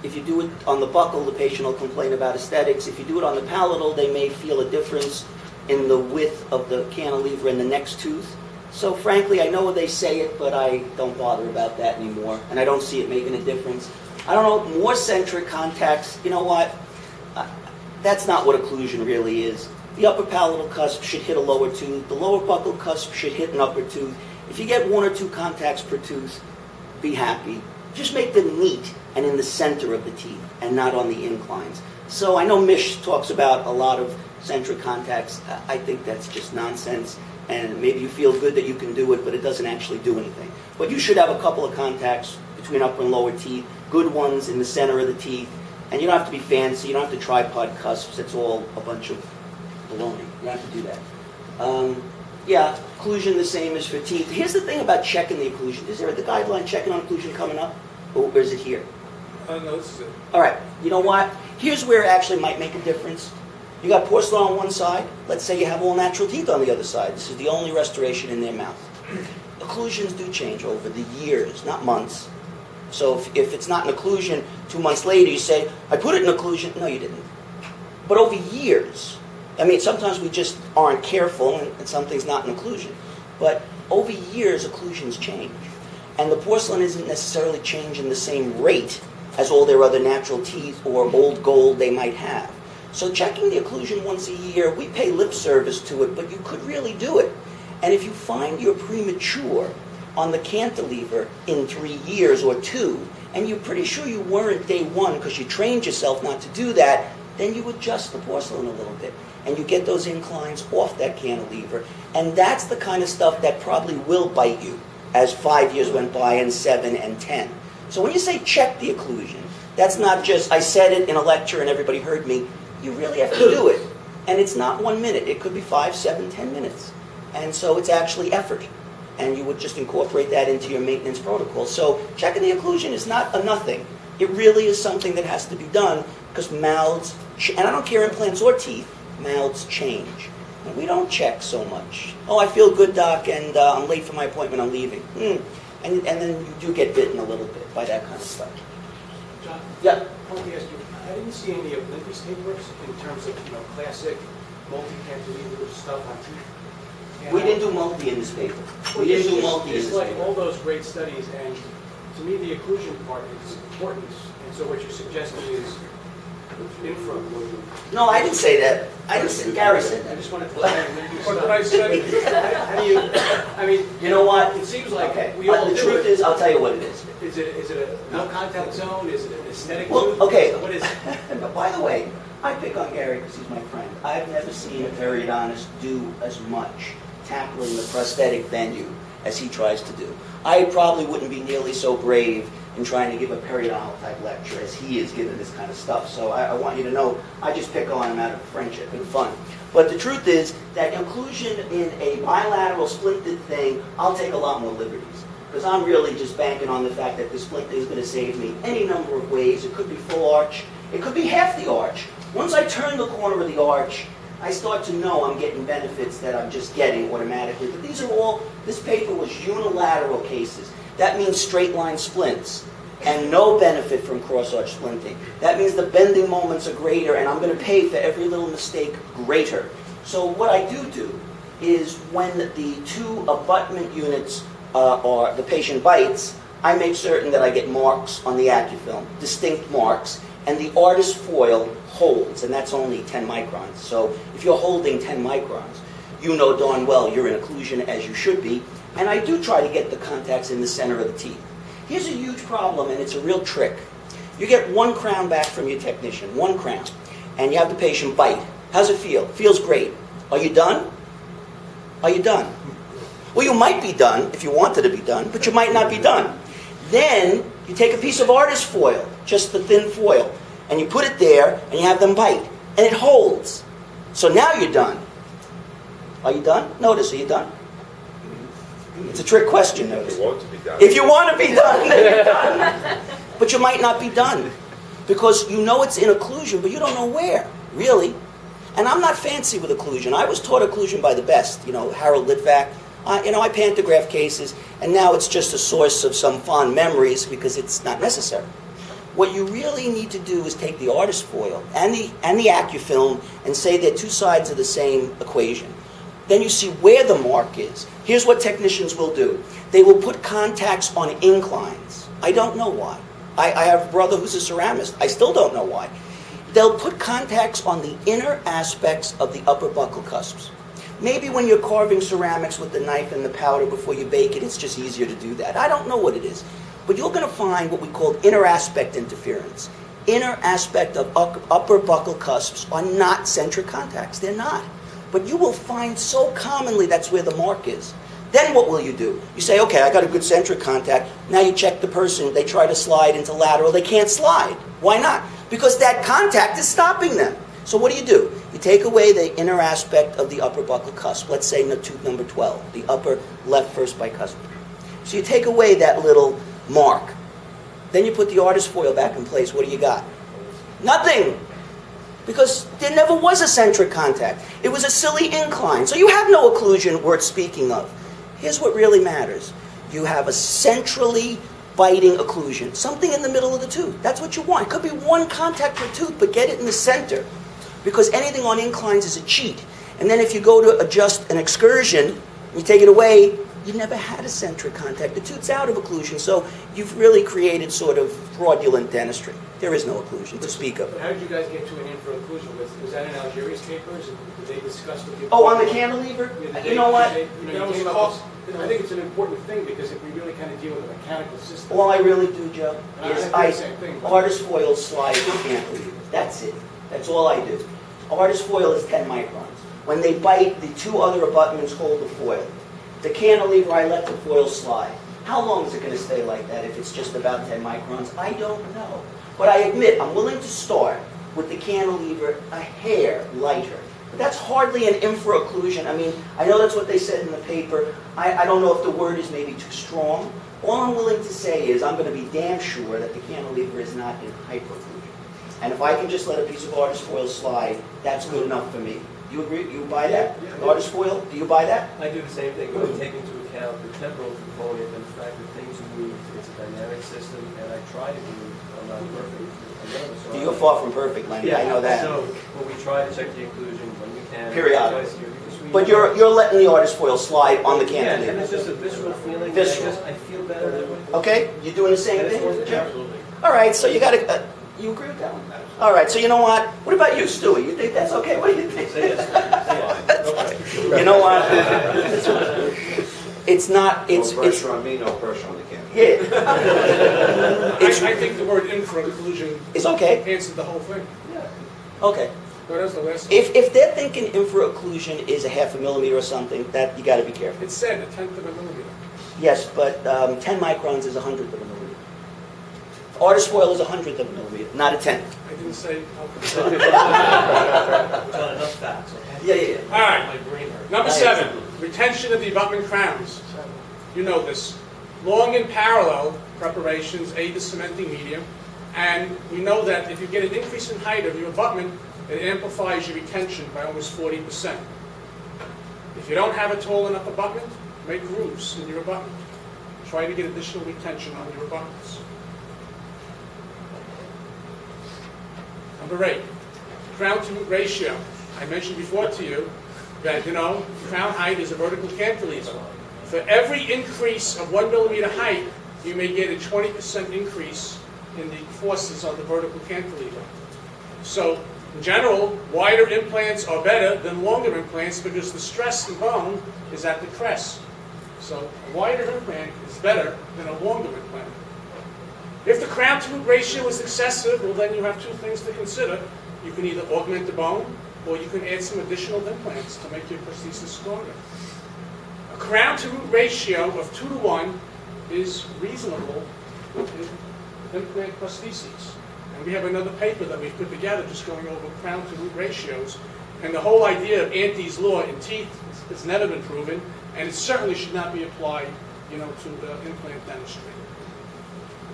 If you do it on the buccal, the patient will complain about aesthetics. If you do it on the palatal, they may feel a difference in the width of the cantilever in the next tooth. So frankly, I know they say it, but I don't bother about that anymore, and I don't see it making a difference. I don't know, more centric contacts, you know what? That's not what occlusion really is. The upper palatal cusp should hit a lower tooth. The lower buccal cusp should hit an upper tooth. If you get 1 or 2 contacts per tooth, be happy. Just make them neat and in the center of the teeth and not on the inclines. So I know Mish talks about a lot of centric contacts. I think that's just nonsense. And maybe you feel good that you can do it, but it doesn't actually do anything. But you should have a couple of contacts between upper and lower teeth, good ones in the center of the teeth. And you don't have to be fancy. You don't have to tripod cusps. It's all a bunch of baloney. You don't have to do that. Yeah, occlusion the same as for teeth. Here's the thing about checking the occlusion. Is there the guideline checking on occlusion coming up? Or is it here? No, this is it. All right. You know what? Here's where it actually might make a difference. You got porcelain on one side. Let's say you have all natural teeth on the other side. This is the only restoration in their mouth. Occlusions do change over the years, not months. So if it's not an occlusion, 2 months later you say, I put it in occlusion. No, you didn't. But over years, I mean, sometimes we just aren't careful and something's not an occlusion. But over years, occlusions change. And the porcelain isn't necessarily changing the same rate as all their other natural teeth or old gold they might have. So checking the occlusion once a year, we pay lip service to it, but you could really do it. And if you find you're premature on the cantilever in 3 years or 2, and you're pretty sure you weren't day 1 because you trained yourself not to do that, then you adjust the porcelain a little bit. And you get those inclines off that cantilever. And that's the kind of stuff that probably will bite you as 5 years went by and 7 and 10. So when you say check the occlusion, that's not just, I said it in a lecture and everybody heard me. You really have to do it. And it's not 1 minute. It could be 5, 7, 10 minutes. And so it's actually effort. And you would just incorporate that into your maintenance protocol. So checking the occlusion is not a nothing. It really is something that has to be done because mouths, and I don't care implants or teeth, mouths change. And we don't check so much. Oh, I feel good, doc, and I'm late for my appointment, I'm leaving. And then you do get bitten a little bit by that kind of stuff. John? Yeah. I wanted to ask you, I didn't see any of Lindy's papers in terms of, classic multi-cantilever stuff on teeth. And We didn't do multi in this paper. We didn't do multi in It's this like paper. all those great studies, and to me, the occlusion part is important. And so what you're suggesting is infra-occlusion. No, I didn't say that. I didn't say, Gary said I that. just wanted to understand Lindy's What stuff. did I say? How do you, I mean, You know what? it seems like Okay. we all The do truth it. is, I'll tell you what it is. Is it a no contact zone? Is it an aesthetic Well, tooth? okay. What is it? But by the way, I pick on Gary because he's my friend. I've never seen a periodontist do as much tackling the prosthetic venue as he tries to do. I probably wouldn't be nearly so brave in trying to give a periodontal type lecture as he is giving this kind of stuff. So I want you to know, I just pick on him out of friendship and fun. But the truth is that inclusion in a bilateral splinted thing, I'll take a lot more liberties. Because I'm really just banking on the fact that this splint thing is going to save me any number of ways. It could be full arch. It could be half the arch. Once I turn the corner of the arch, I start to know I'm getting benefits that I'm just getting automatically. But these are all, this paper was unilateral cases. That means straight line splints and no benefit from cross-arch splinting. That means the bending moments are greater and I'm going to pay for every little mistake greater. So what I do is when the 2 abutment units or the patient bites, I make certain that I get marks on the Accufilm, distinct marks, and the artist foil holds, and that's only 10 microns. So if you're holding 10 microns, you know darn well you're in occlusion as you should be, and I do try to get the contacts in the center of the teeth. Here's a huge problem, and it's a real trick. You get one crown back from your technician, one crown, and you have the patient bite. How's it feel? Feels great. Are you done? Are you done? Well, you might be done if you wanted to be done, but you might not be done. Then you take a piece of artist foil, just the thin foil, and you put it there, and you have them bite, and it holds. So now you're done. Are you done? Notice, are you done? It's a trick question, notice. If you want to be done. If you want to be done, then you're done. But you might not be done, because you know it's in occlusion, but you don't know where, really. And I'm not fancy with occlusion. I was taught occlusion by the best, Harold Litvak. I pantograph cases, and now it's just a source of some fond memories because it's not necessary. What you really need to do is take the artist foil and the Accufilm and say they're two sides of the same equation. Then you see where the mark is. Here's what technicians will do. They will put contacts on inclines. I don't know why. I have a brother who's a ceramist. I still don't know why. They'll put contacts on the inner aspects of the upper buccal cusps. Maybe when you're carving ceramics with the knife and the powder before you bake it, it's just easier to do that. I don't know what it is. But you're going to find what we call inner aspect interference. Inner aspect of upper buccal cusps are not centric contacts. They're not. But you will find so commonly that's where the mark is. Then what will you do? You say, okay, I got a good centric contact. Now you check the person. They try to slide into lateral. They can't slide. Why not? Because that contact is stopping them. So what do? You take away the inner aspect of the upper buccal cusp. Let's say tooth number 12, the upper left first bicuspid. So you take away that little mark. Then you put the artist foil back in place. What do you got? Nothing. Because there never was a centric contact. It was a silly incline. So you have no occlusion worth speaking of. Here's what really matters. You have a centrally biting occlusion. Something in the middle of the tooth. That's what you want. It could be one contact per tooth, but get it in the center. Because anything on inclines is a cheat. And then if you go to adjust an excursion, you take it away, you never had a centric contact. The tooth's out of occlusion, so you've really created sort of fraudulent dentistry. There is no occlusion to speak of. How did you guys get to an infra-occlusion? Was that in Algeria's papers? Did they discuss the... Oh, on the cantilever? You know what? I think it's an important thing because if we really kind of deal with a mechanical system... All I really do, Joe, is same thing. artist foil slide the cantilever. That's it. That's all I do. Artist foil is 10 microns. When they bite, the two other abutments hold the foil. The cantilever, I let the foil slide. How long is it going to stay like that if it's just about 10 microns? I don't know. But I admit, I'm willing to start with the cantilever a hair lighter. But that's hardly an infra-occlusion. I mean, I know that's what they said in the paper. I don't know if the word is maybe too strong. All I'm willing to say is I'm going to be damn sure that the cantilever is not in hyperocclusion. And if I can just let a piece of artist foil slide, that's good enough for me. You agree? You buy that? Yeah. Artist foil? Do you buy that? I do the same thing. We take into account the temporal component and the fact that things move. It's a dynamic system, and I try to do. I'm not perfect. You're far from perfect, Lenny. I know that. So, well, we try to check the occlusion when we can. Periodically. Twice a year, because we But know- you're letting the artist foil slide on the Yeah, and cantilever. it's just a visceral feeling. Visceral. I feel better that way. Okay? You doing the same And it's thing? worth it. Jim? Absolutely. All right, so you got to... you agree with that one? All right, so you know what? What about you, Stewie? You think that's okay? What do you think? Say yes. You know what? It's not... No It's pressure on me, no pressure on the camera. yeah. I think the word infra-occlusion It's okay. answered the whole thing. Okay. So that's the last one. If they're thinking infra-occlusion is a half a millimeter or something, that you got to be careful. It said a tenth of a millimeter. Yes, but 10 microns is a hundredth of a millimeter. Artist foil is a hundredth of a millimeter, not a tenth. I didn't say... Not enough facts, okay? Yeah. All right. My brain hurts. Number 7, retention of the abutment crowns. You know this. Long and parallel preparations aid the cementing medium, and we know that if you get an increase in height of your abutment, it amplifies your retention by almost 40%. If you don't have a tall enough abutment, make grooves in your abutment. Try to get additional retention on your abutments. Number 8, crown to root ratio. I mentioned before to you that, crown height is a vertical cantilever. For every increase of 1 millimeter height, you may get a 20% increase in the forces on the vertical cantilever. So In general, wider implants are better than longer implants because the stress in bone is at the crest. So a wider implant is better than a longer implant. If the crown-to-root ratio is excessive, well, then you have two things to consider. You can either augment the bone, or you can add some additional implants to make your prosthesis stronger. A crown-to-root ratio of 2 to 1 is reasonable in implant prostheses. And we have another paper that we've put together just going over crown-to-root ratios. And the whole idea of Anti's law in teeth has never been proven, and it certainly should not be applied, to the implant dentistry.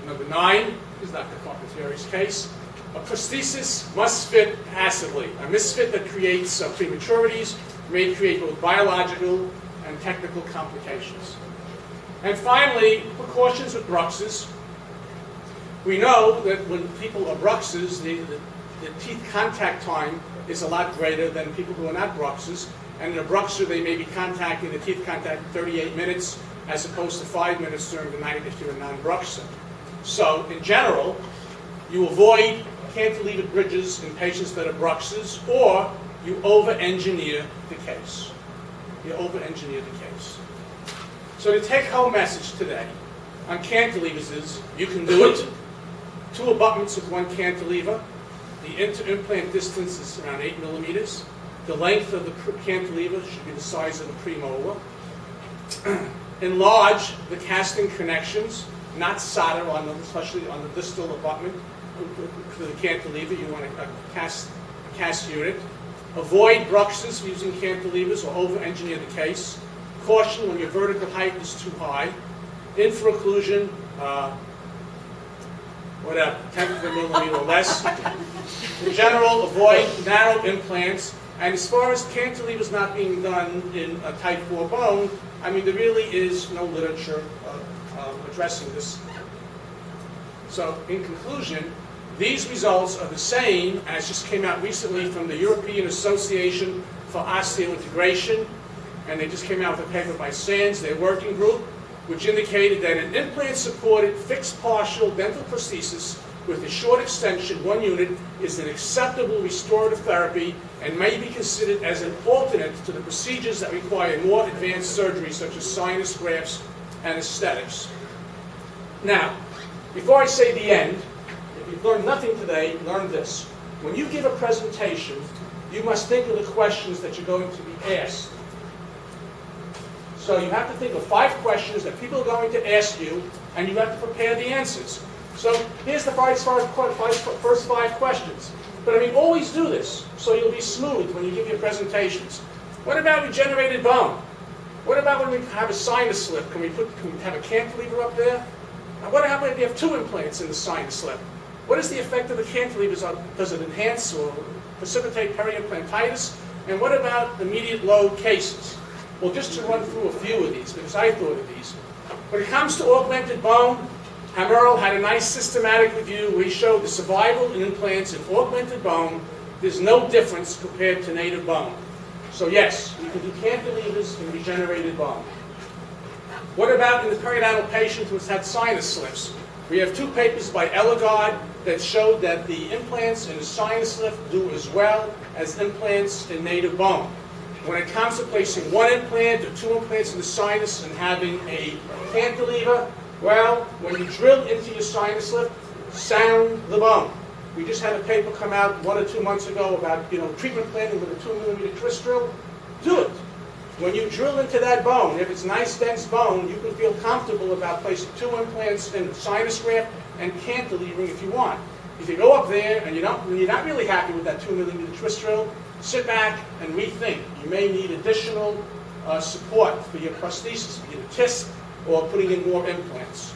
Number 9 is Dr. Carpentieri's case. A prosthesis must fit passively. A misfit that creates prematurities may create both biological and technical complications. And finally, precautions with bruxes. We know that when people are bruxes, the teeth contact time is a lot greater than people who are not bruxes. And in a bruxer, they may be contacting the teeth contact 38 minutes as opposed to 5 minutes during the night if you're a non-bruxer. So, in general, you avoid cantilevered bridges in patients that are bruxes, or you over-engineer the case. You over-engineer the case. So the take-home message today on cantilevers is, you can do it. 2 abutments with 1 cantilever. The inter-implant distance is around 8 millimeters. The length of the cantilever should be the size of the premolar. Enlarge the casting connections, not solder, especially on the distal abutment for the cantilever. You want a cast unit. Avoid bruxes using cantilevers or over-engineer the case. Caution when your vertical height is too high. Infraocclusion, 10th of a millimeter or less. In general, avoid narrow implants. And as far as cantilevers not being done in a type 4 bone, there really is no literature addressing this. So, in conclusion, these results are the same as just came out recently from the European Association for Osseointegration, and they just came out with a paper by Sands, their working group, which indicated that an implant-supported fixed partial dental prosthesis with a short extension, 1 unit, is an acceptable restorative therapy and may be considered as an alternate to the procedures that require more advanced surgery, such as sinus grafts and aesthetics. Now, before I say the end, if you've learned nothing today, learn this. When you give a presentation, you must think of the questions that you're going to be asked. So you have to think of 5 questions that people are going to ask you, and you have to prepare the answers. So here's the first 5 questions. But always do this, so you'll be smooth when you give your presentations. What about regenerated bone? What about when we have a sinus slip? Can we have a cantilever up there? Now, what happens if you have 2 implants in the sinus slip? What is the effect of the cantilevers? Does it enhance or precipitate periimplantitis? And what about immediate load cases? Well, just to run through a few of these, because I thought of these. When it comes to augmented bone, Hammerl had a nice systematic review where he showed the survival in implants in augmented bone. There's no difference compared to native bone. So yes, you can do cantilevers in regenerated bone. What about in the periodontal patient who's had sinus slips? We have 2 papers by Ellegard that showed that the implants in the sinus slip do as well as implants in native bone. When it comes to placing 1 implant or 2 implants in the sinus and having a cantilever, well, when you drill into your sinus slip, sound the bone. We just had a paper come out 1 or 2 months ago about treatment planning with a 2 millimeter twist drill. Do it. When you drill into that bone, if it's nice dense bone, you can feel comfortable about placing 2 implants in the sinus graft and cantilevering if you want. If you go up there and you're not really happy with that 2 millimeter twist drill, sit back and rethink. You may need additional support for your prosthesis, for your TIS, or putting in more implants.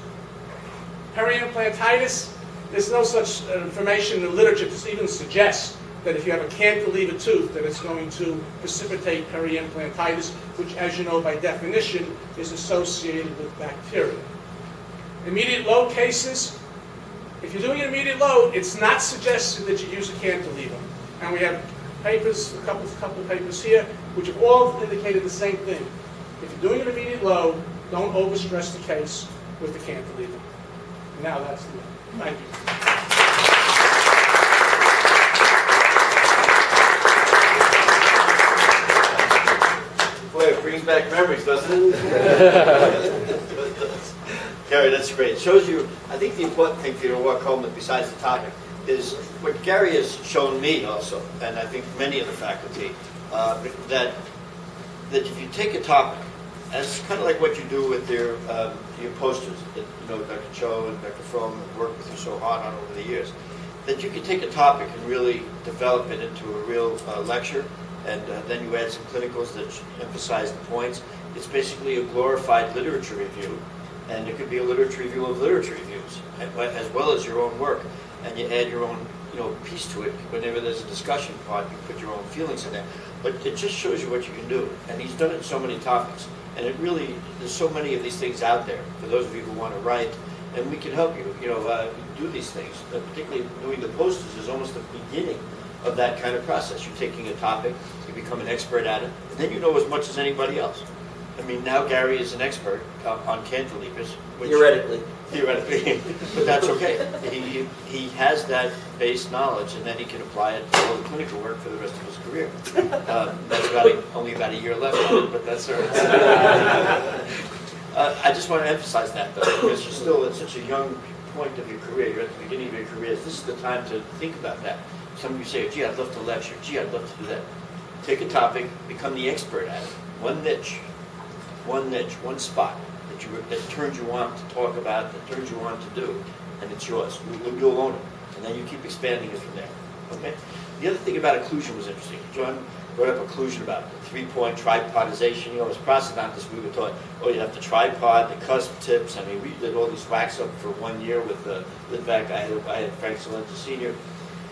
Periimplantitis, there's no such information in the literature to even suggest that if you have a cantilever tooth that it's going to precipitate periimplantitis, which, as you know by definition, is associated with bacteria. Immediate load cases, if you're doing an immediate load, it's not suggested that you use a cantilever. And we have papers, a couple of papers here, which have all indicated the same thing. If you're doing an immediate load, don't overstress the case with the cantilever. Now that's the end. Thank you. brings back memories, doesn't it? Gary, that's great. It shows you, I think the important thing for you to walk home with besides the topic is what Gary has shown me also, and I think many of the faculty, that if you take a topic, and it's kind of like what you do with your posters that, Dr. Cho and Dr. Fromm have worked with you so hard on over the years, that you can take a topic and really develop it into a real lecture, and then you add some clinicals that emphasize the points. It's basically a glorified literature review, and it could be a literature review of literature reviews, as well as your own work. And you add your own, piece to it. Whenever there's a discussion part, you put your own feelings in there. But it just shows you what you can do. And he's done it in so many topics. And it really, there's so many of these things out there for those of you who want to write. And we can help you, do these things. Particularly doing the posters is almost the beginning of that kind of process. You're taking a topic, you become an expert at it, and then you know as much as anybody else. I mean, now Gary is an expert on cantilevers. Theoretically. Theoretically, but that's okay. He has that base knowledge, and then he can apply it to all the clinical work for the rest of his career. That's only about a year left on it, but that's all right. I just want to emphasize that, though, because you're still at such a young point of your career. You're at the beginning of your career. This is the time to think about that. Some of you say, gee, I'd love to lecture. Gee, I'd love to do that. Take a topic, become the expert at it. One niche, one spot that turns you on to talk about, that turns you on to do, and it's yours. You'll own it, and then you keep expanding it from there. Okay. The other thing about occlusion was interesting. John brought up occlusion about the 3-point tripodization. As prosthodontists, we were taught, you have the tripod, the cusp tips. I mean, we did all these wax up for 1 year with Lidvac. I had Frank Salenta Sr.,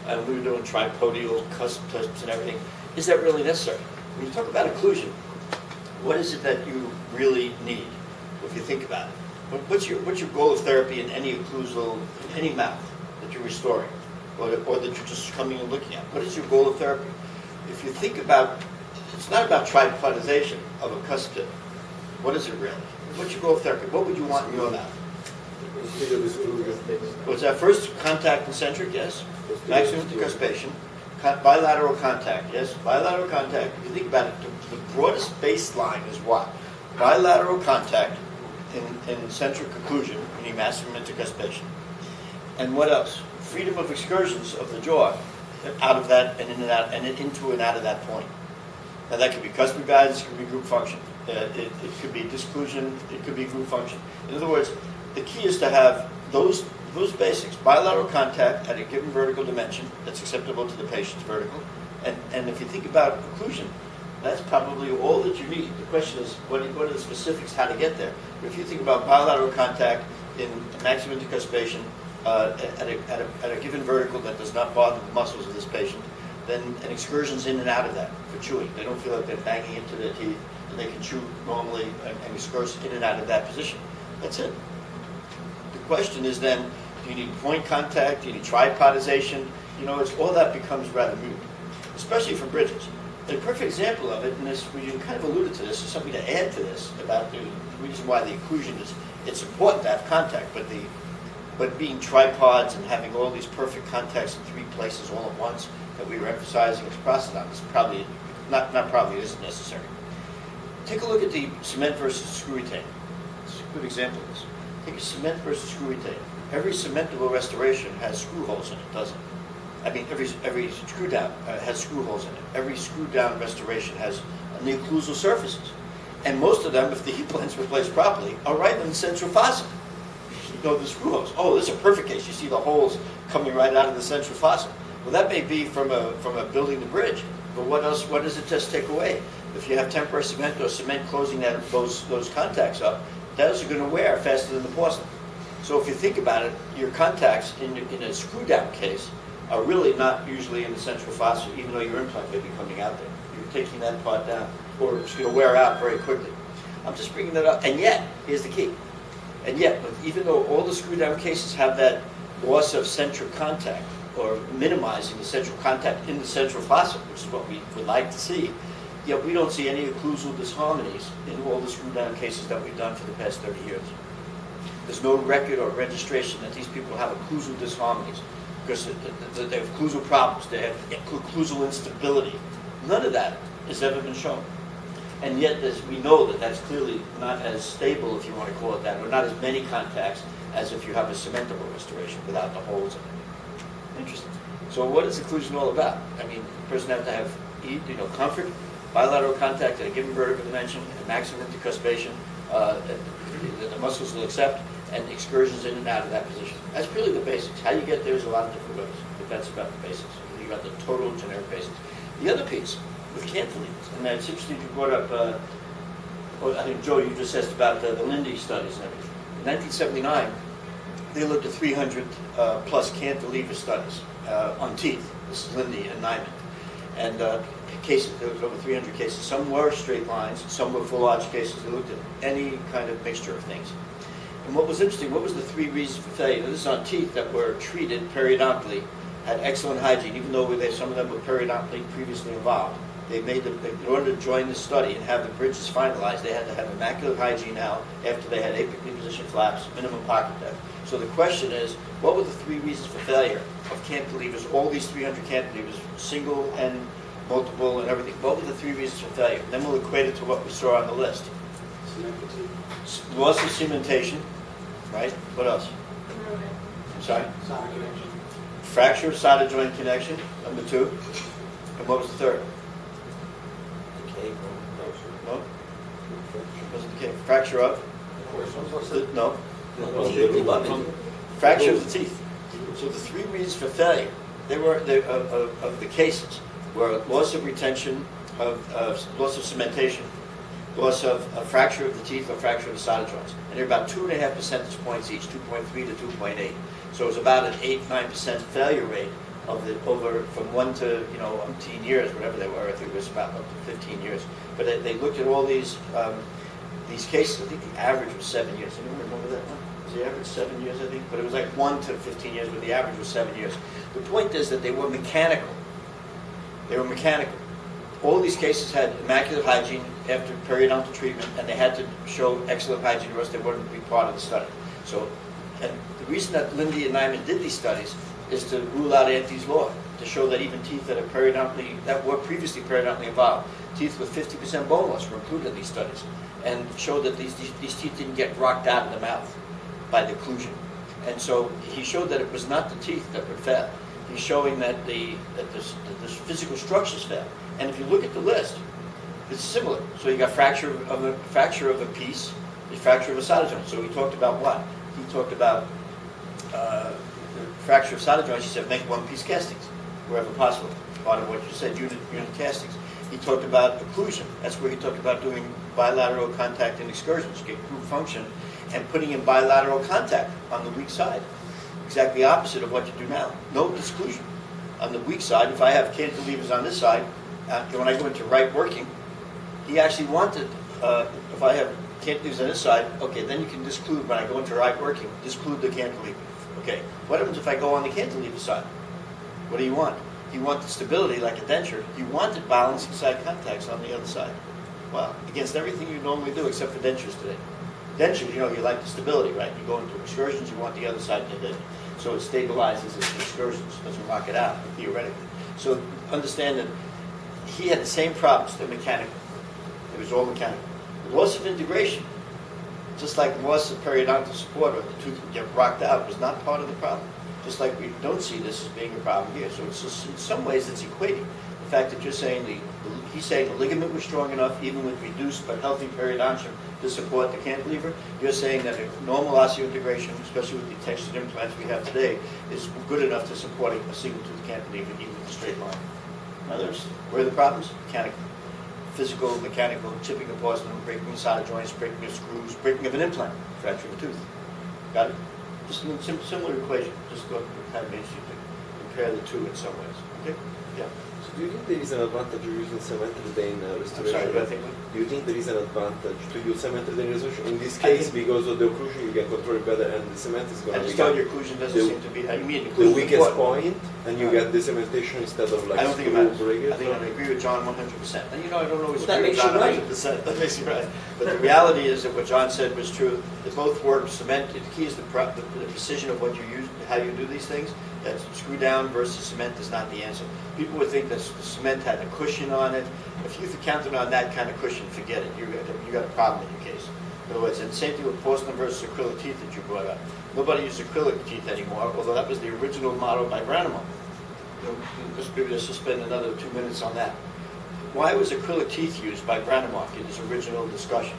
and we were doing tripodial cusp tips and everything. Is that really necessary? When you talk about occlusion, what is it that you really need? If you think about it, what's your goal of therapy in any occlusal, in any mouth that you're restoring, or that you're just coming and looking at? What is your goal of therapy? If you think about, it's not about tripodization of a cusp tip. What is it really? What's your goal of therapy? What would you want in your mouth? Was that first contact concentric? Yes. Maximum decuspation. Bilateral contact. Yes. Bilateral contact. If you think about it, the broadest baseline is what? Bilateral contact in centric occlusion, meaning maximum intercuspation. And what else? Freedom of excursions of the jaw out of that and in and out, and into and out of that point. Now that could be cuspid guidance, it could be group function. It could be disclusion, it could be group function. In other words, the key is to have those basics, bilateral contact at a given vertical dimension that's acceptable to the patient's vertical. And if you think about occlusion, that's probably all that you need. The question is, what are the specifics, how to get there? But if you think about bilateral contact in maximum decuspation at a given vertical that does not bother the muscles of this patient, then and excursions in and out of that for chewing. They don't feel like they're banging into their teeth, and they can chew normally and excurse in and out of that position. That's it. The question is then, do you need point contact? Do you need tripodization? It's all that becomes rather moot, especially for bridges. A perfect example of it, and you kind of alluded to this, is something to add to this about the reason why the occlusion it's important to have contact, but being tripods and having all these perfect contacts in 3 places all at once that we were emphasizing as prosthodontists probably isn't necessary. Take a look at the cement versus screw retain. It's a good example of this. Take a cement versus screw retain. Every cementable restoration has screw holes in it, doesn't it? I mean, every screw down has screw holes in it. Every screw down restoration has the occlusal surfaces. And most of them, if the implants were placed properly, are right in the central fossa. The screw holes. Oh, this is a perfect case. You see the holes coming right out of the central fossa. Well, that may be from a building the bridge, but what else? What does it just take away? If you have temporary cement or cement closing those contacts up, those are going to wear faster than the porcelain. So if you think about it, your contacts in a screw down case are really not usually in the central fossa, even though your implant may be coming out there. You're taking that part down, or it's going to wear out very quickly. I'm just bringing that up, and yet, here's the key. And yet, even though all the screw down cases have that loss of central contact, or minimizing the central contact in the central fossa, which is what we would like to see, yet we don't see any occlusal disharmonies in all the screw down cases that we've done for the past 30 years. There's no record or registration that these people have occlusal disharmonies, because they have occlusal problems, they have occlusal instability. None of that has ever been shown. And yet, as we know that that's clearly not as stable, if you want to call it that, or not as many contacts as if you have a cementable restoration without the holes in it. Interesting. So what is occlusion all about? I mean, the person has to have, comfort, bilateral contact at a given vertical dimension, and maximum intercuspation that the muscles will accept, and excursions in and out of that position. That's really the basics. How you get there is a lot of different ways, but that's about the basics. You got the total generic basics. The other piece, with cantilevers, and it's interesting you brought up, I think, Joe, you just asked about the Lindy studies and everything. In 1979, they looked at 300 plus cantilever studies on teeth. This is Lindy and Nyman. And cases, there was over 300 cases. Some were straight lines, some were full arch cases. They looked at any kind of mixture of things. And what was interesting, what was the 3 reasons for failure? This is on teeth that were treated periodontally, had excellent hygiene, even though some of them were periodontally previously involved. They made them, in order to join the study and have the bridges finalized, they had to have immaculate hygiene now after they had apically positioned flaps, minimum pocket depth. So the question is, what were the 3 reasons for failure of cantilevers, all these 300 cantilevers, single and multiple and everything? What were the 3 reasons for failure? And then we'll equate it to what we saw on the list. Loss of cementation, right? What else? I'm sorry? Solid connection. Fracture of solder joint connection, number 2. And what was the 3rd? No? Wasn't the case. Fracture of? No. Fracture of the teeth. So the 3 reasons for failure, of the cases, were loss of retention, loss of cementation, loss of fracture of the teeth, or fracture of the solder joints. And they're about 2.5 percentage points each, 2.3 to 2.8. So it was about an 8-9% failure rate of the over from 1 to 15 years, whatever they were. I think it was about up to 15 years. But they looked at all these cases. I think the average was 7 years. Anyone remember that one? Was the average 7 years? I think, but it was like 1 to 15 years, but the average was 7 years. The point is that they were mechanical. They were mechanical. All these cases had immaculate hygiene after periodontal treatment, and they had to show excellent hygiene, or else they wouldn't be part of the study. So, and the reason that Lindy and Nyman did these studies is to rule out Auntie's law, to show that even teeth that were previously periodontally involved, teeth with 50% bone loss were included in these studies, and showed that these teeth didn't get rocked out of the mouth by the occlusion. And so he showed that it was not the teeth that would fail. He's showing that the physical structures fail. And if you look at the list, it's similar. So you got fracture of a piece, a fracture of a solder joint. So he talked about what? He talked about the fracture of solder joints. He said make one-piece castings wherever possible. Part of what you said, unit castings. He talked about occlusion. That's where he talked about doing bilateral contact and excursions, get group function, and putting in bilateral contact on the weak side. Exactly opposite of what you do now. No disclusion. On the weak side, if I have cantilevers on this side, when I go into right working, he actually wanted, if I have cantilevers on this side, okay, then you can disclude when I go into right working, disclude the cantilever. Okay, what happens if I go on the cantilever side? What do you want? You want the stability like a denture. You wanted balancing side contacts on the other side. Well, against everything you normally do except for dentures today. Dentures, you like the stability, right? You go into excursions, you want the other side to hit. So it stabilizes its excursions, doesn't lock it out, theoretically. So understand that he had the same problems, they're mechanical. It was all mechanical. The loss of integration, just like the loss of periodontal support or the tooth would get rocked out, was not part of the problem. Just like we don't see this as being a problem here. So it's just, in some ways it's equating. The fact that you're saying he's saying the ligament was strong enough, even with reduced but healthy periodontium, to support the cantilever. You're saying that a normal osseointegration, especially with the textured implants we have today, is good enough to support a single tooth cantilever, even with a straight line. In other words, where are the problems? Mechanical. Physical, mechanical, chipping of porcelain, breaking of solder joints, breaking of screws, breaking of an implant, fracture of a tooth. Got it? Just a similar equation. Just thought it kind of makes you compare the two in some ways. Okay? Yeah. So do you think there is an advantage of using cemented in restoration? I'm sorry, but I think do you think there is an advantage to use cemented in restoration? In this case, because of the occlusion, you can control it better, and the cement is going to be your occlusion doesn't seem to be. I mean, the weakest point, and you get the cementation instead of like I don't think it matters. break. I think I agree with John 100%. And I don't always That agree with makes you John right. 100%. That makes you right. But the reality is that what John said was true. They both work cemented. The key is the precision of what you use, how you do these things. that screw down versus cement is not the answer. People would think that the cement had a cushion on it. If you counted on that kind of cushion, forget it. You got a problem in your case. In other words, and same thing with porcelain versus acrylic teeth that you brought up. Nobody uses acrylic teeth anymore, although that was the original model by Branimo. Maybe let's just spend another 2 minutes on that. Why was acrylic teeth used by Branimo in his original discussion?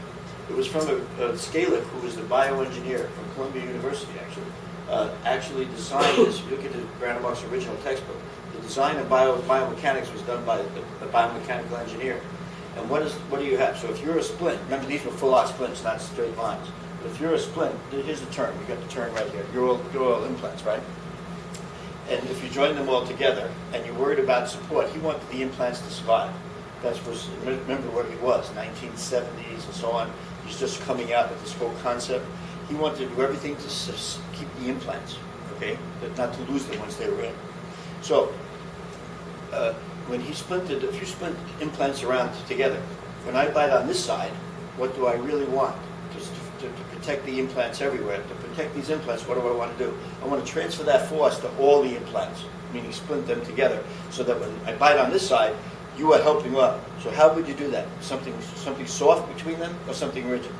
It was from a Scalic, who was the bioengineer from Columbia University, actually designed this. If you look at Branimo's original textbook, the design of biomechanics was done by the biomechanical engineer. And what do you have? So if you're a splint, remember these were full-out splints, not straight lines. But if you're a splint, here's the turn. You got the turn right here. You're all implants, right? And if you join them all together and you're worried about support, he wanted the implants to survive. Remember where he was, 1970s and so on. He's just coming out with this whole concept. He wanted to do everything to keep the implants, okay, but not to lose them once they were in. So when he splinted, if you splint implants around together, when I bite on this side, what do I really want? Just to protect the implants everywhere. To protect these implants, what do I want to do? I want to transfer that force to all the implants, meaning splint them together, so that when I bite on this side, you are helping up. So how would you do that? Something soft between them or something rigid?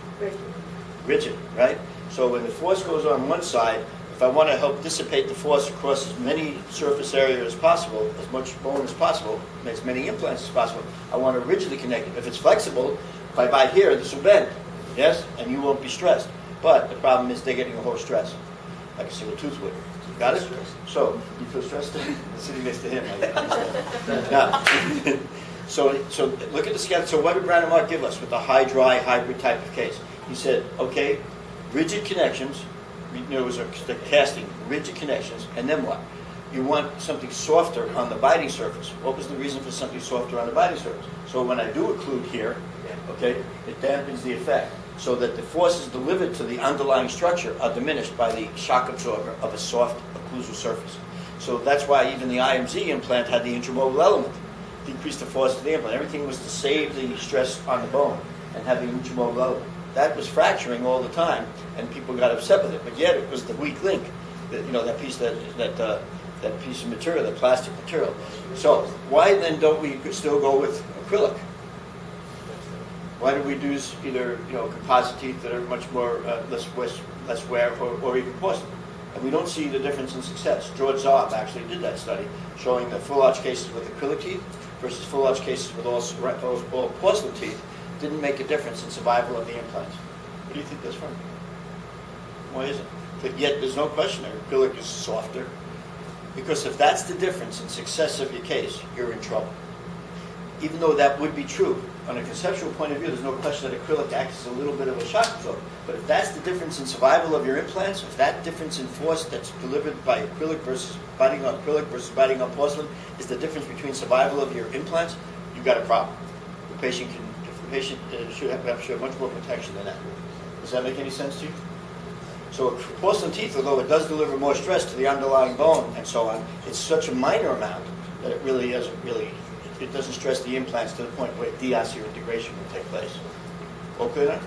Rigid, right? So when the force goes on one side, if I want to help dissipate the force across as many surface area as possible, as much bone as possible, as many implants as possible, I want to rigidly connect it. If it's flexible, if I bite here, this will bend, yes? And you won't be stressed. But the problem is they're getting a whole stress, like a single tooth would. Got it? So, you feel stressed? Sitting next to him. Now, so look at the sketch. So what did Branimo give us with the high-dry hybrid type of case? He said, okay, rigid connections, it was the casting, rigid connections, and then what? You want something softer on the biting surface. What was the reason for something softer on the biting surface? So when I do occlude here, okay, it dampens the effect, so that the forces delivered to the underlying structure are diminished by the shock absorber of a soft occlusal surface. So that's why even the IMZ implant had the intramobile element, decreased the force to the implant. Everything was to save the stress on the bone and have the intramobile element. That was fracturing all the time, and people got upset with it. But yet it was the weak link, that piece that piece of material, that plastic material. So why then don't we still go with acrylic? Why do we do either composite teeth that are much more less wear, or even porcelain? And we don't see the difference in success. George Zob actually did that study, showing that full arch cases with acrylic teeth versus full arch cases with all porcelain teeth didn't make a difference in survival of the implants. What do you think that's from? Why is it? But yet there's no question that acrylic is softer. Because if that's the difference in success of your case, you're in trouble. Even though that would be true, on a conceptual point of view, there's no question that acrylic acts as a little bit of a shock absorber. But if that's the difference in survival of your implants, if that difference in force that's delivered by acrylic versus biting on porcelain is the difference between survival of your implants, you've got a problem. The patient should have much more protection than that. Does that make any sense to you? So porcelain teeth, although it does deliver more stress to the underlying bone and so on, it's such a minor amount that it really doesn't stress the implants to the point where deosseointegration will take place. Okay now?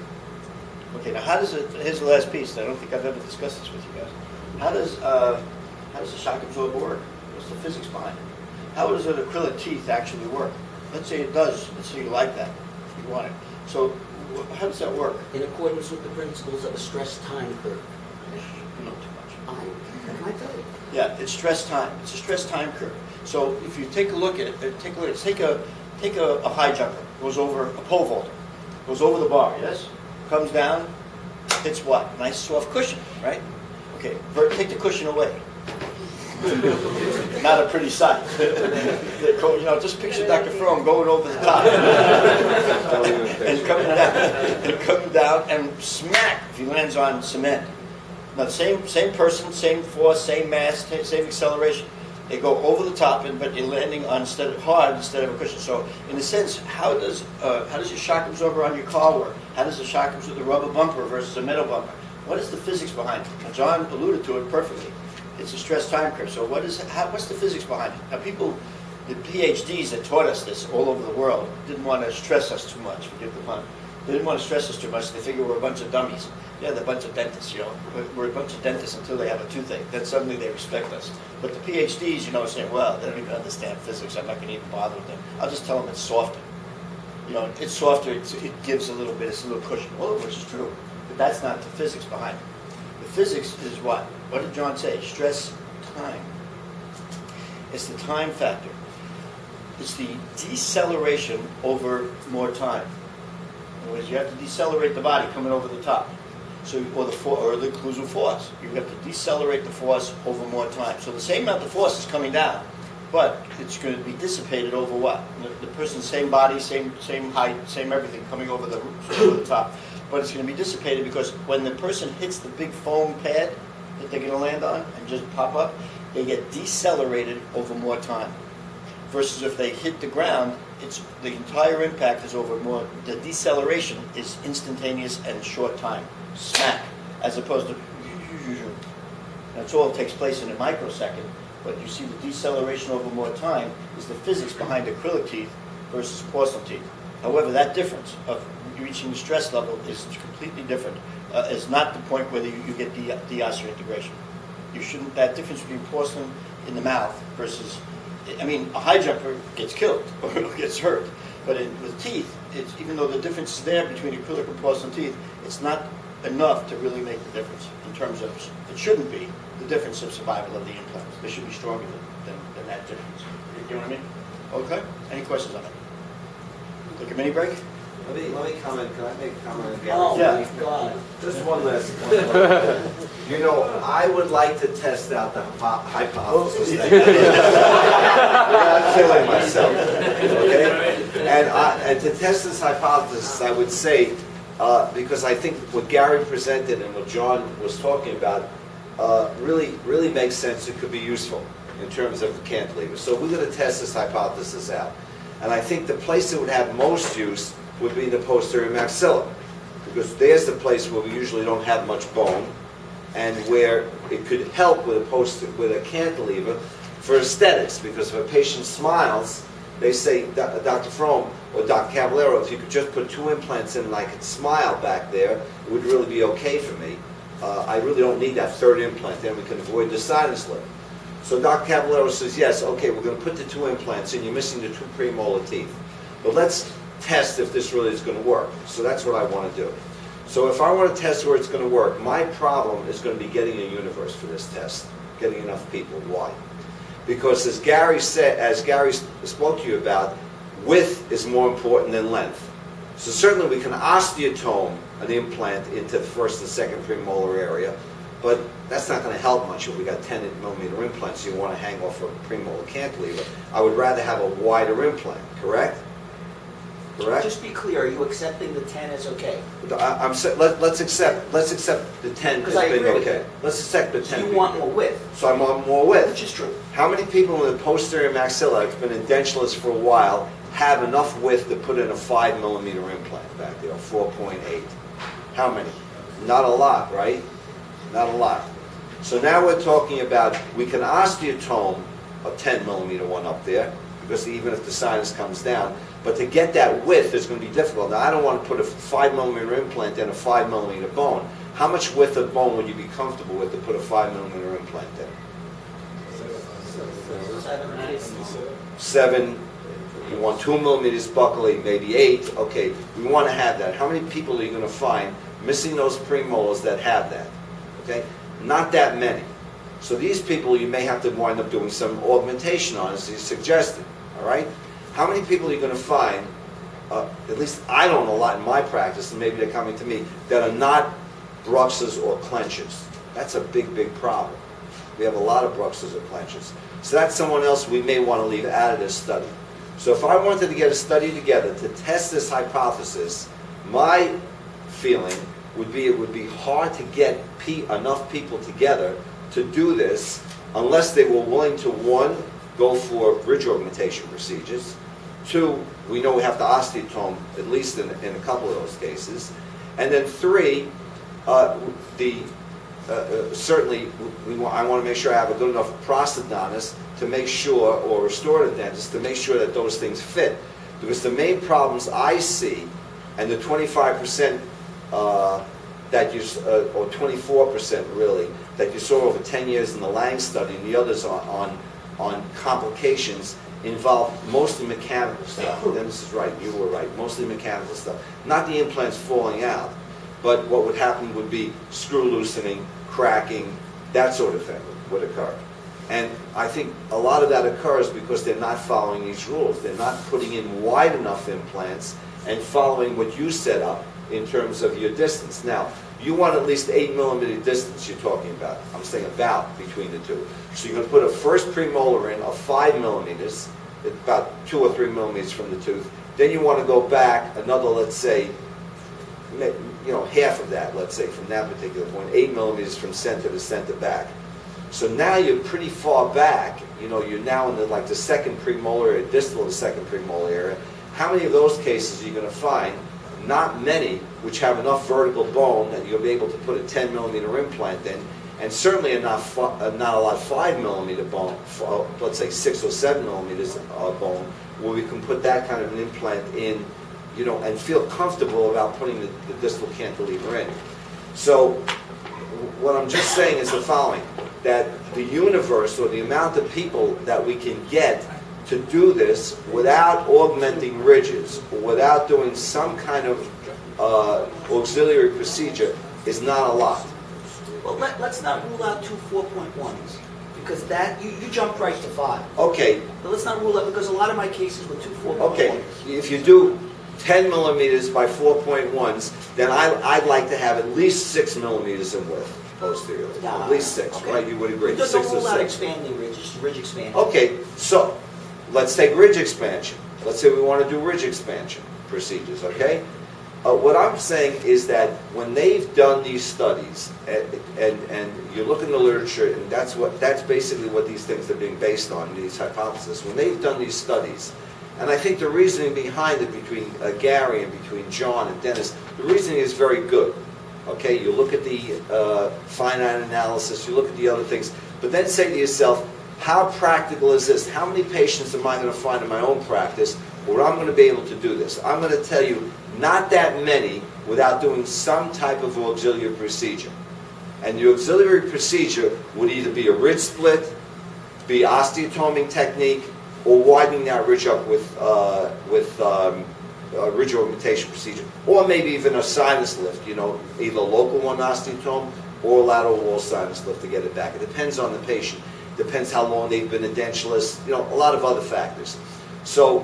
Okay, now here's the last piece. I don't think I've ever discussed this with you guys. How does the shock absorber work? What's the physics behind it? How does an acrylic teeth actually work? Let's say it does. Let's say you like that. You want it. So how does that work? In accordance with the principles of a stress time curve. You know too much. I tell you. Yeah, it's stress time. It's a stress time curve. So if you take a look at it, take a high jumper, goes over a pole vaulter, goes over the bar, yes? Comes down, hits what? Nice soft cushion, right? Okay, take the cushion away. Not a pretty sight. Just picture Dr. Fromm going over the top and coming down, and smack if he lands on cement. Now, same person, same force, same mass, same acceleration. They go over the top, but you're landing on hard instead of a cushion. So, in a sense, how does your shock absorber on your car work? How does the shock absorber, the rubber bumper versus a metal bumper? What is the physics behind it? Now, John alluded to it perfectly. It's a stress time curve. So, what's the physics behind it? Now, the PhDs that taught us this all over the world didn't want to stress us too much. Forgive the pun. They didn't want to stress us too much. They figure we're a bunch of dummies. Yeah, they're a bunch of dentists, you know. We're a bunch of dentists until they have a toothache. Then suddenly they respect us. But the PhDs, you know, are saying, well, they don't even understand physics. I'm not going to even bother with them. I'll just tell them it's softer. You know, it's softer. It gives a little bit, it's a little cushion. Well, which is true. But that's not the physics behind it. The physics is what? What did John say? Stress time. It's the time factor. It's the deceleration over more time. In other words, you have to decelerate the body coming over the top. So, or the occlusal force. You have to decelerate the force over more time. So the same amount of force is coming down, but it's going to be dissipated over what? The person's same body, same height, same everything coming over the top. But it's going to be dissipated because when the person hits the big foam pad that they're going to land on and just pop up, they get decelerated over more time. Versus if they hit the ground, it's the entire impact is over more. The deceleration is instantaneous and short time, smack, as opposed to. That's all takes place in a microsecond. But you see the deceleration over more time is the physics behind acrylic teeth versus porcelain teeth. However, that difference of reaching the stress level is completely different. Is not the point where you get the osseointegration. You shouldn't. That difference between porcelain in the mouth versus. I mean, a high jumper gets killed or gets hurt, but with teeth, even though the difference is there between acrylic and porcelain teeth, it's not enough to really make the difference in terms of, it shouldn't be the difference of survival of the implants. They should be stronger than that difference. You know what I mean? Okay? Any questions on it? Take a mini break? Let me comment. Can I make a comment again? Oh, Yeah. my God. Just one last one. You know, I would like to test out the hypothesis. I'm killing myself. Okay? And to test this hypothesis, I would say, because I think what Gary presented and what John was talking about really makes sense. It could be useful in terms of the cantilever. So we're going to test this hypothesis out. And I think the place that would have most use would be the posterior maxilla, because there's the place where we usually don't have much bone, and where it could help with a cantilever for aesthetics. Because if a patient smiles, they say, Dr. Fromm or Dr. Cavallero, if you could just put 2 implants in and I could smile back there, it would really be okay for me. I really don't need that 3rd implant, then we can avoid the sinus lift. So Dr. Cavallero says, yes, okay, we're going to put the 2 implants in, you're missing the 2 premolar teeth. But let's test if this really is going to work. So that's what I want to do. So if I want to test where it's going to work, my problem is going to be getting a universe for this test, getting enough people. Why? Because as Gary spoke to you about, width is more important than length. So certainly we can osteotome an implant into the 1st and 2nd premolar area, but that's not going to help much if we got 10 millimeter implants you want to hang off a premolar cantilever. I would rather have a wider implant, correct? Correct? Just be clear, are you accepting the 10 as okay? Let's accept the 10 as Because I being agree with okay. you. Let's accept the 10. So you want more width, So I want more width. which is true. How many people with a posterior maxilla that's been edentulous for a while have enough width to put in a 5 millimeter implant back there, 4.8? How many? Not a lot, right? Not a lot. So now we're talking about, we can osteotome a 10 millimeter one up there, because even if the sinus comes down, but to get that width is going to be difficult. Now I don't want to put a 5 millimeter implant in a 5 millimeter bone. How much width of bone would you be comfortable with to put a 5 millimeter implant in? 7. You want 2 millimeters buccally, maybe 8. Okay, we want to have that. How many people are you going to find missing those premolars that have that? Okay, not that many. So these people you may have to wind up doing some augmentation on, as he suggested. All right. How many people are you going to find? At least I don't know a lot in my practice, and maybe they're coming to me, that are not bruxes or clenches. That's a big, big problem. We have a lot of bruxes or clenches. So that's someone else we may want to leave out of this study. So if I wanted to get a study together to test this hypothesis, my feeling would be it would be hard to get enough people together to do this unless they were willing to, 1, go for bridge augmentation procedures. 2, we know we have to osteotome, at least in a couple of those cases. And then 3, certainly I want to make sure I have a good enough prosthodontist to make sure, or restorative dentist, to make sure that those things fit. Because the main problems I see and the 25% that you, or 24% really, that you saw over 10 years in the Lang study, and the others on complications, involved mostly mechanical stuff. Dennis is right, you were right, mostly mechanical stuff. Not the implants falling out, but what would happen would be screw loosening, cracking, that sort of thing would occur. And I think a lot of that occurs because they're not following these rules. They're not putting in wide enough implants and following what you set up in terms of your distance. Now, you want at least 8 millimeter distance you're talking about. I'm saying about between the two. So you're going to put a first premolar in of 5 millimeters, about 2 or 3 millimeters from the tooth. Then you want to go back another, let's say, half of that, let's say, from that particular point, 8 millimeters from center to center back. So now you're pretty far back. You're now in the second premolar area, distal of the second premolar area. How many of those cases are you going to find? Not many, which have enough vertical bone that you'll be able to put a 10 millimeter implant in, and certainly not a lot 5 millimeter bone, let's say 6 or 7 millimeters bone, where we can put that kind of an implant in, and feel comfortable about putting the distal cantilever in. So what I'm just saying is the following, that the universe, or the amount of people that we can get to do this without augmenting ridges, or without doing some kind of auxiliary procedure, is not a lot. Well, let's not rule out two 4.1s, because that, you jumped right to 5. Okay. But let's not rule out, because a lot of my cases were two 4.1s. Okay, if you do 10 millimeters by 4.1s, then I'd like to have at least 6 millimeters in width posteriorly. At least 6, okay. right? You would agree. Don't 6 or rule out 6. expanding ridges, ridge expansion. Okay, so let's take ridge expansion. Let's say we want to do ridge expansion procedures, okay? What I'm saying is that when they've done these studies, and you look in the literature, and that's basically what these things are being based on, these hypotheses. When they've done these studies, and I think the reasoning behind it between Gary and between John and Dennis, the reasoning is very good. Okay, you look at the finite analysis, you look at the other things, but then say to yourself, how practical is this? How many patients am I going to find in my own practice where I'm going to be able to do this? I'm going to tell you, not that many without doing some type of auxiliary procedure. And the auxiliary procedure would either be a ridge split, be osteotoming technique, or widening that ridge up with a ridge augmentation procedure, or maybe even a sinus lift, either local one osteotome or lateral wall sinus lift to get it back. It depends on the patient. Depends how long they've been a dentulous, a lot of other factors. So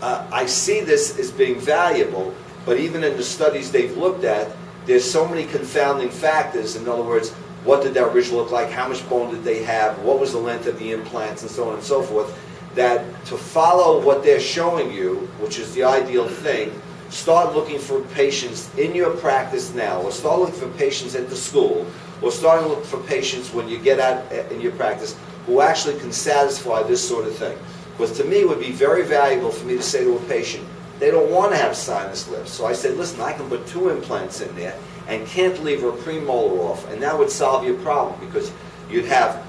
I see this as being valuable, but even in the studies they've looked at, there's so many confounding factors. In other words, what did that ridge look like? How much bone did they have? What was the length of the implants? And so on and so forth. That to follow what they're showing you, which is the ideal thing, start looking for patients in your practice now, or start looking for patients at the school, or start looking for patients when you get out in your practice who actually can satisfy this sort of thing. Because to me, it would be very valuable for me to say to a patient, they don't want to have sinus lifts. So I said, listen, I can put 2 implants in there and cantilever a premolar off, and that would solve your problem, because you'd have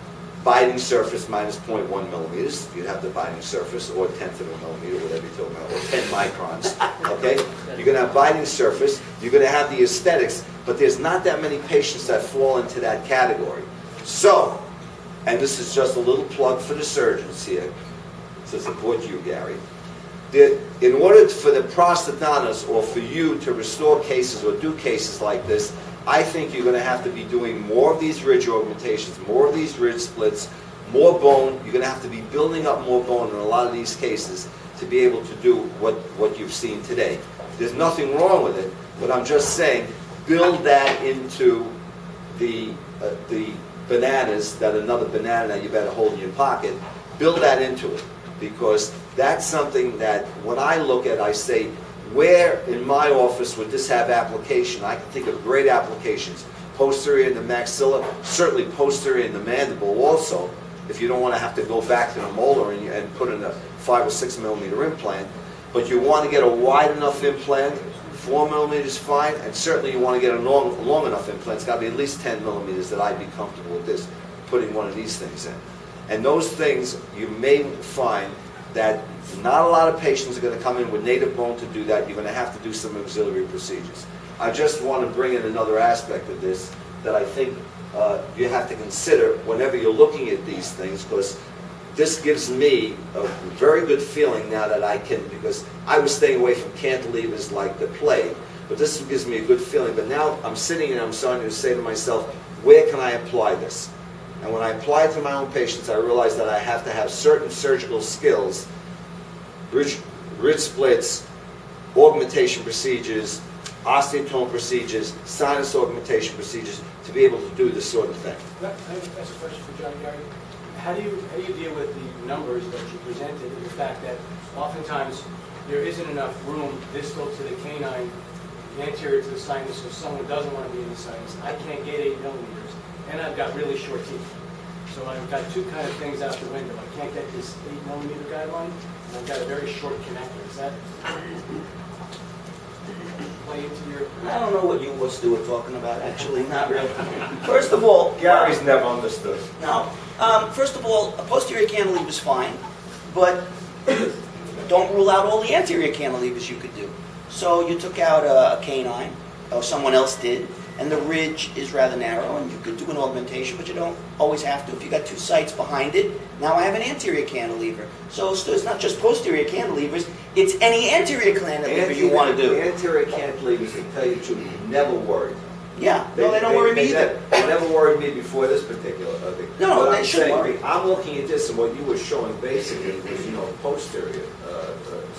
biting surface minus 0.1 millimeters. You'd have the biting surface, or 1/10 of a millimeter, whatever you're talking about, or 10 microns. Okay? You're going to have biting surface. You're going to have the aesthetics, but there's not that many patients that fall into that category. So, and this is just a little plug for the surgeons here to support you, Gary. In order for the prosthodontists, or for you to restore cases or do cases like this, I think you're going to have to be doing more of these ridge augmentations, more of these ridge splits, more bone. You're going to have to be building up more bone in a lot of these cases to be able to do what you've seen today. There's nothing wrong with it, but I'm just saying, build that into the bananas, that another banana that you better hold in your pocket, build that into it, because that's something that when I look at, I say, where in my office would this have application? I can think of great applications. Posterior in the maxilla, certainly posterior in the mandible also, if you don't want to have to go back to the molar and put in a 5 or 6 millimeter implant. But you want to get a wide enough implant, 4 millimeters fine, and certainly you want to get a long enough implant. It's got to be at least 10 millimeters that I'd be comfortable with this, putting one of these things in. And those things you may find that not a lot of patients are going to come in with native bone to do that. You're going to have to do some auxiliary procedures. I just want to bring in another aspect of this that I think you have to consider whenever you're looking at these things, because this gives me a very good feeling now that I can, because I was staying away from cantilevers like the plague, but this gives me a good feeling. But now I'm sitting and I'm starting to say to myself, where can I apply this? And when I apply it to my own patients, I realize that I have to have certain surgical skills, ridge splits, augmentation procedures, osteotome procedures, sinus augmentation procedures, to be able to do this sort of thing. That's a question for John Gary. How do you deal with the numbers that you presented and the fact that oftentimes there isn't enough room distal to the canine, anterior to the sinus, so someone doesn't want to be in the sinus. I can't get 8 millimeters, and I've got really short teeth. So I've got two kind of things out the window. I can't get this 8 millimeter guideline, and I've got a very short connector. Is that play into your... I don't know what you or Stu are talking about, actually, not really. First of all, Gary's never understood. no. First of all, a posterior cantilever is fine, but don't rule out all the anterior cantilevers you could do. So you took out a canine, or someone else did, and the ridge is rather narrow, and you could do an augmentation, but you don't always have to. If you got 2 sites behind it, now I have an anterior cantilever. So it's not just posterior cantilevers, it's any anterior cantilever you want to do. Anterior cantilevers, to tell you the truth, never worried. Yeah, no, they don't worry me either. They never worried me before this particular thing. No, But they I'm shouldn't saying, worry. I'm looking at this, and what you were showing basically was, posterior.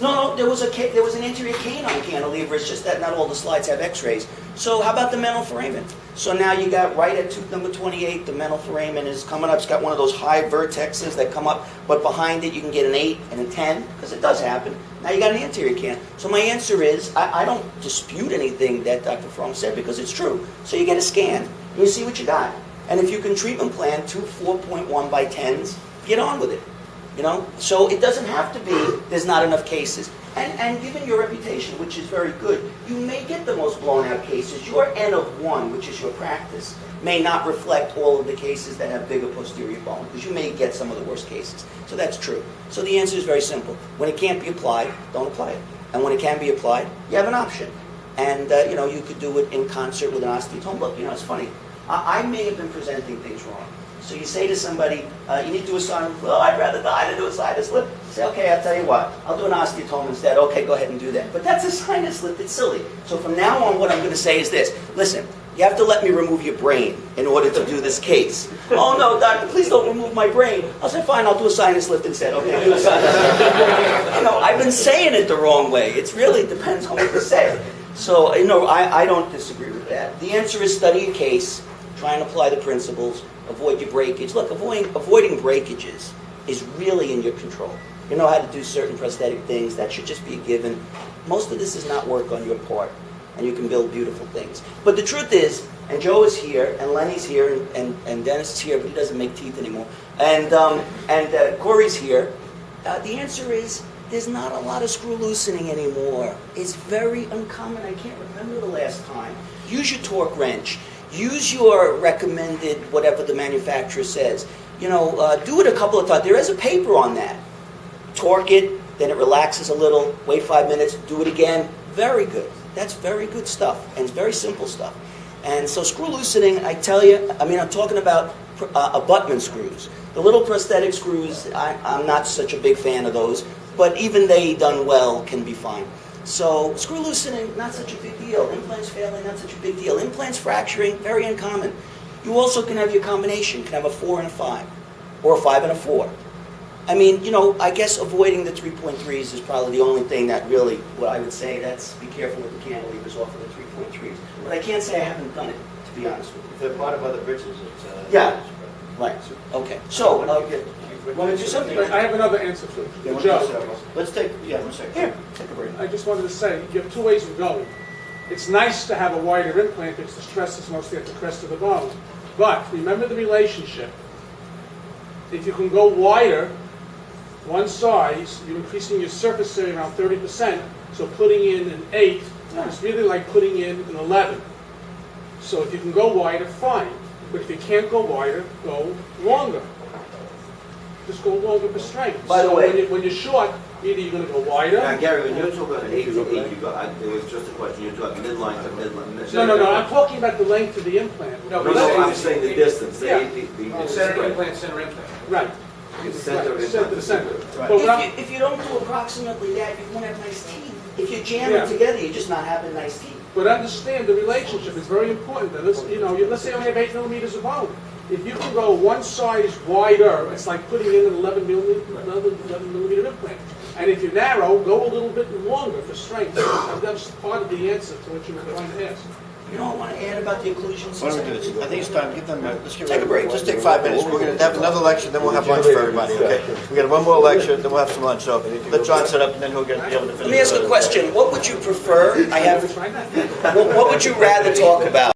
No, there was an anterior canine cantilever. It's just that not all the slides have X-rays. So how about the mental foramen? So now you got right at tooth number 28, the mental foramen is coming up. It's got one of those high vertexes that come up, but behind it you can get an 8 and a 10, because it does happen. Now you got an anterior can. So my answer is, I don't dispute anything that Dr. Fromm said, because it's true. So you get a scan, and you see what you got. And if you can treatment plan 2 4.1 by 10s, get on with it. So it doesn't have to be there's not enough cases. And given your reputation, which is very good, you may get the most blown out cases. Your N of 1, which is your practice, may not reflect all of the cases that have bigger posterior bone, because you may get some of the worst cases. So that's true. So the answer is very simple. When it can't be applied, don't apply it. And when it can be applied, you have an option. And you could do it in concert with an osteotome. Look, it's funny. I may have been presenting things wrong. So you say to somebody, you need to do a sinus lift. Oh, I'd rather die than do a sinus lift. Say, okay, I'll tell you what. I'll do an osteotome instead. Okay, go ahead and do that. But that's a sinus lift. It's silly. So from now on, what I'm going to say is this. Listen, you have to let me remove your brain in order to do this case. Oh, no, doctor, please don't remove my brain. I'll say, fine, I'll do a sinus lift instead. Okay, do a sinus lift. I've been saying it the wrong way. It really depends on what you say. So, I don't disagree with that. The answer is study a case, try and apply the principles, avoid your breakage. Look, avoiding breakages is really in your control. You know how to do certain prosthetic things. That should just be a given. Most of this is not work on your part, and you can build beautiful things. But the truth is, and Joe is here, and Lenny's here, and Dennis is here, but he doesn't make teeth anymore, and Corey's here. The answer is, there's not a lot of screw loosening anymore. It's very uncommon. I can't remember the last time. Use your torque wrench. Use your recommended, whatever the manufacturer says. Do it a couple of times. There is a paper on that. Torque it, then it relaxes a little, wait 5 minutes, do it again. Very good. That's very good stuff, and it's very simple stuff. And so screw loosening, I tell you, I'm talking about abutment screws. The little prosthetic screws, I'm not such a big fan of those, but even they done well can be fine. So screw loosening, not such a big deal. Implants failing, not such a big deal. Implants fracturing, very uncommon. You also can have your combination. You can have a 4 and a 5, or a 5 and a 4. I guess avoiding the 3.3s is probably the only thing that really, what I would say, that's be careful with the cantilevers off of the 3.3s. But I can't say I haven't done it, to be honest with you. If they're part of other bridges, it's... Yeah. Right. Okay. So, want to do something? I have another answer for Joe. Let's take, one second. Here, take a break. I just wanted to say, you have 2 ways of going. It's nice to have a wider implant because the stress is mostly at the crest of the bone. But remember the relationship. If you can go wider, one size, you're increasing your surface area around 30%. So putting in an 8 is really like putting in an 11. So if you can go wider, fine. But if you can't go wider, go longer. just go longer for strength. By the So way- when you're short, either you're gonna go wider. Now, Gary, when you talk about 8 to 8, you got, it was just a question, you're talking midline to midline. No, I'm talking about the length of the implant. No, No, I'm saying the distance, the Yeah. 8, the Center spread. implant, center implant. Right. It's center, Right, it's center not to the center. center. But what I'm, If you don't do approximately that, you won't have nice teeth. If you jam Yeah. them together, you're just not having nice teeth. but understand the relationship is very important. That let's, let's say I only have 8 millimeters of bone. If you can go one size wider, it's like putting in an 11 millimeter implant. And if you're narrow, go a little bit longer for strength. That's part of the answer to what you were trying to ask. You know, I want to add about the occlusions. Why don't we do this? I think it's time, give them, let's get Take a break. Just take 5 minutes. We're gonna have another lecture, then we'll have lunch for everybody, okay? We got one more lecture, then we'll have some lunch, so let John set up, and then he'll be able to finish. Let me ask a question. What would you prefer? I have. Try that. What would you rather talk about?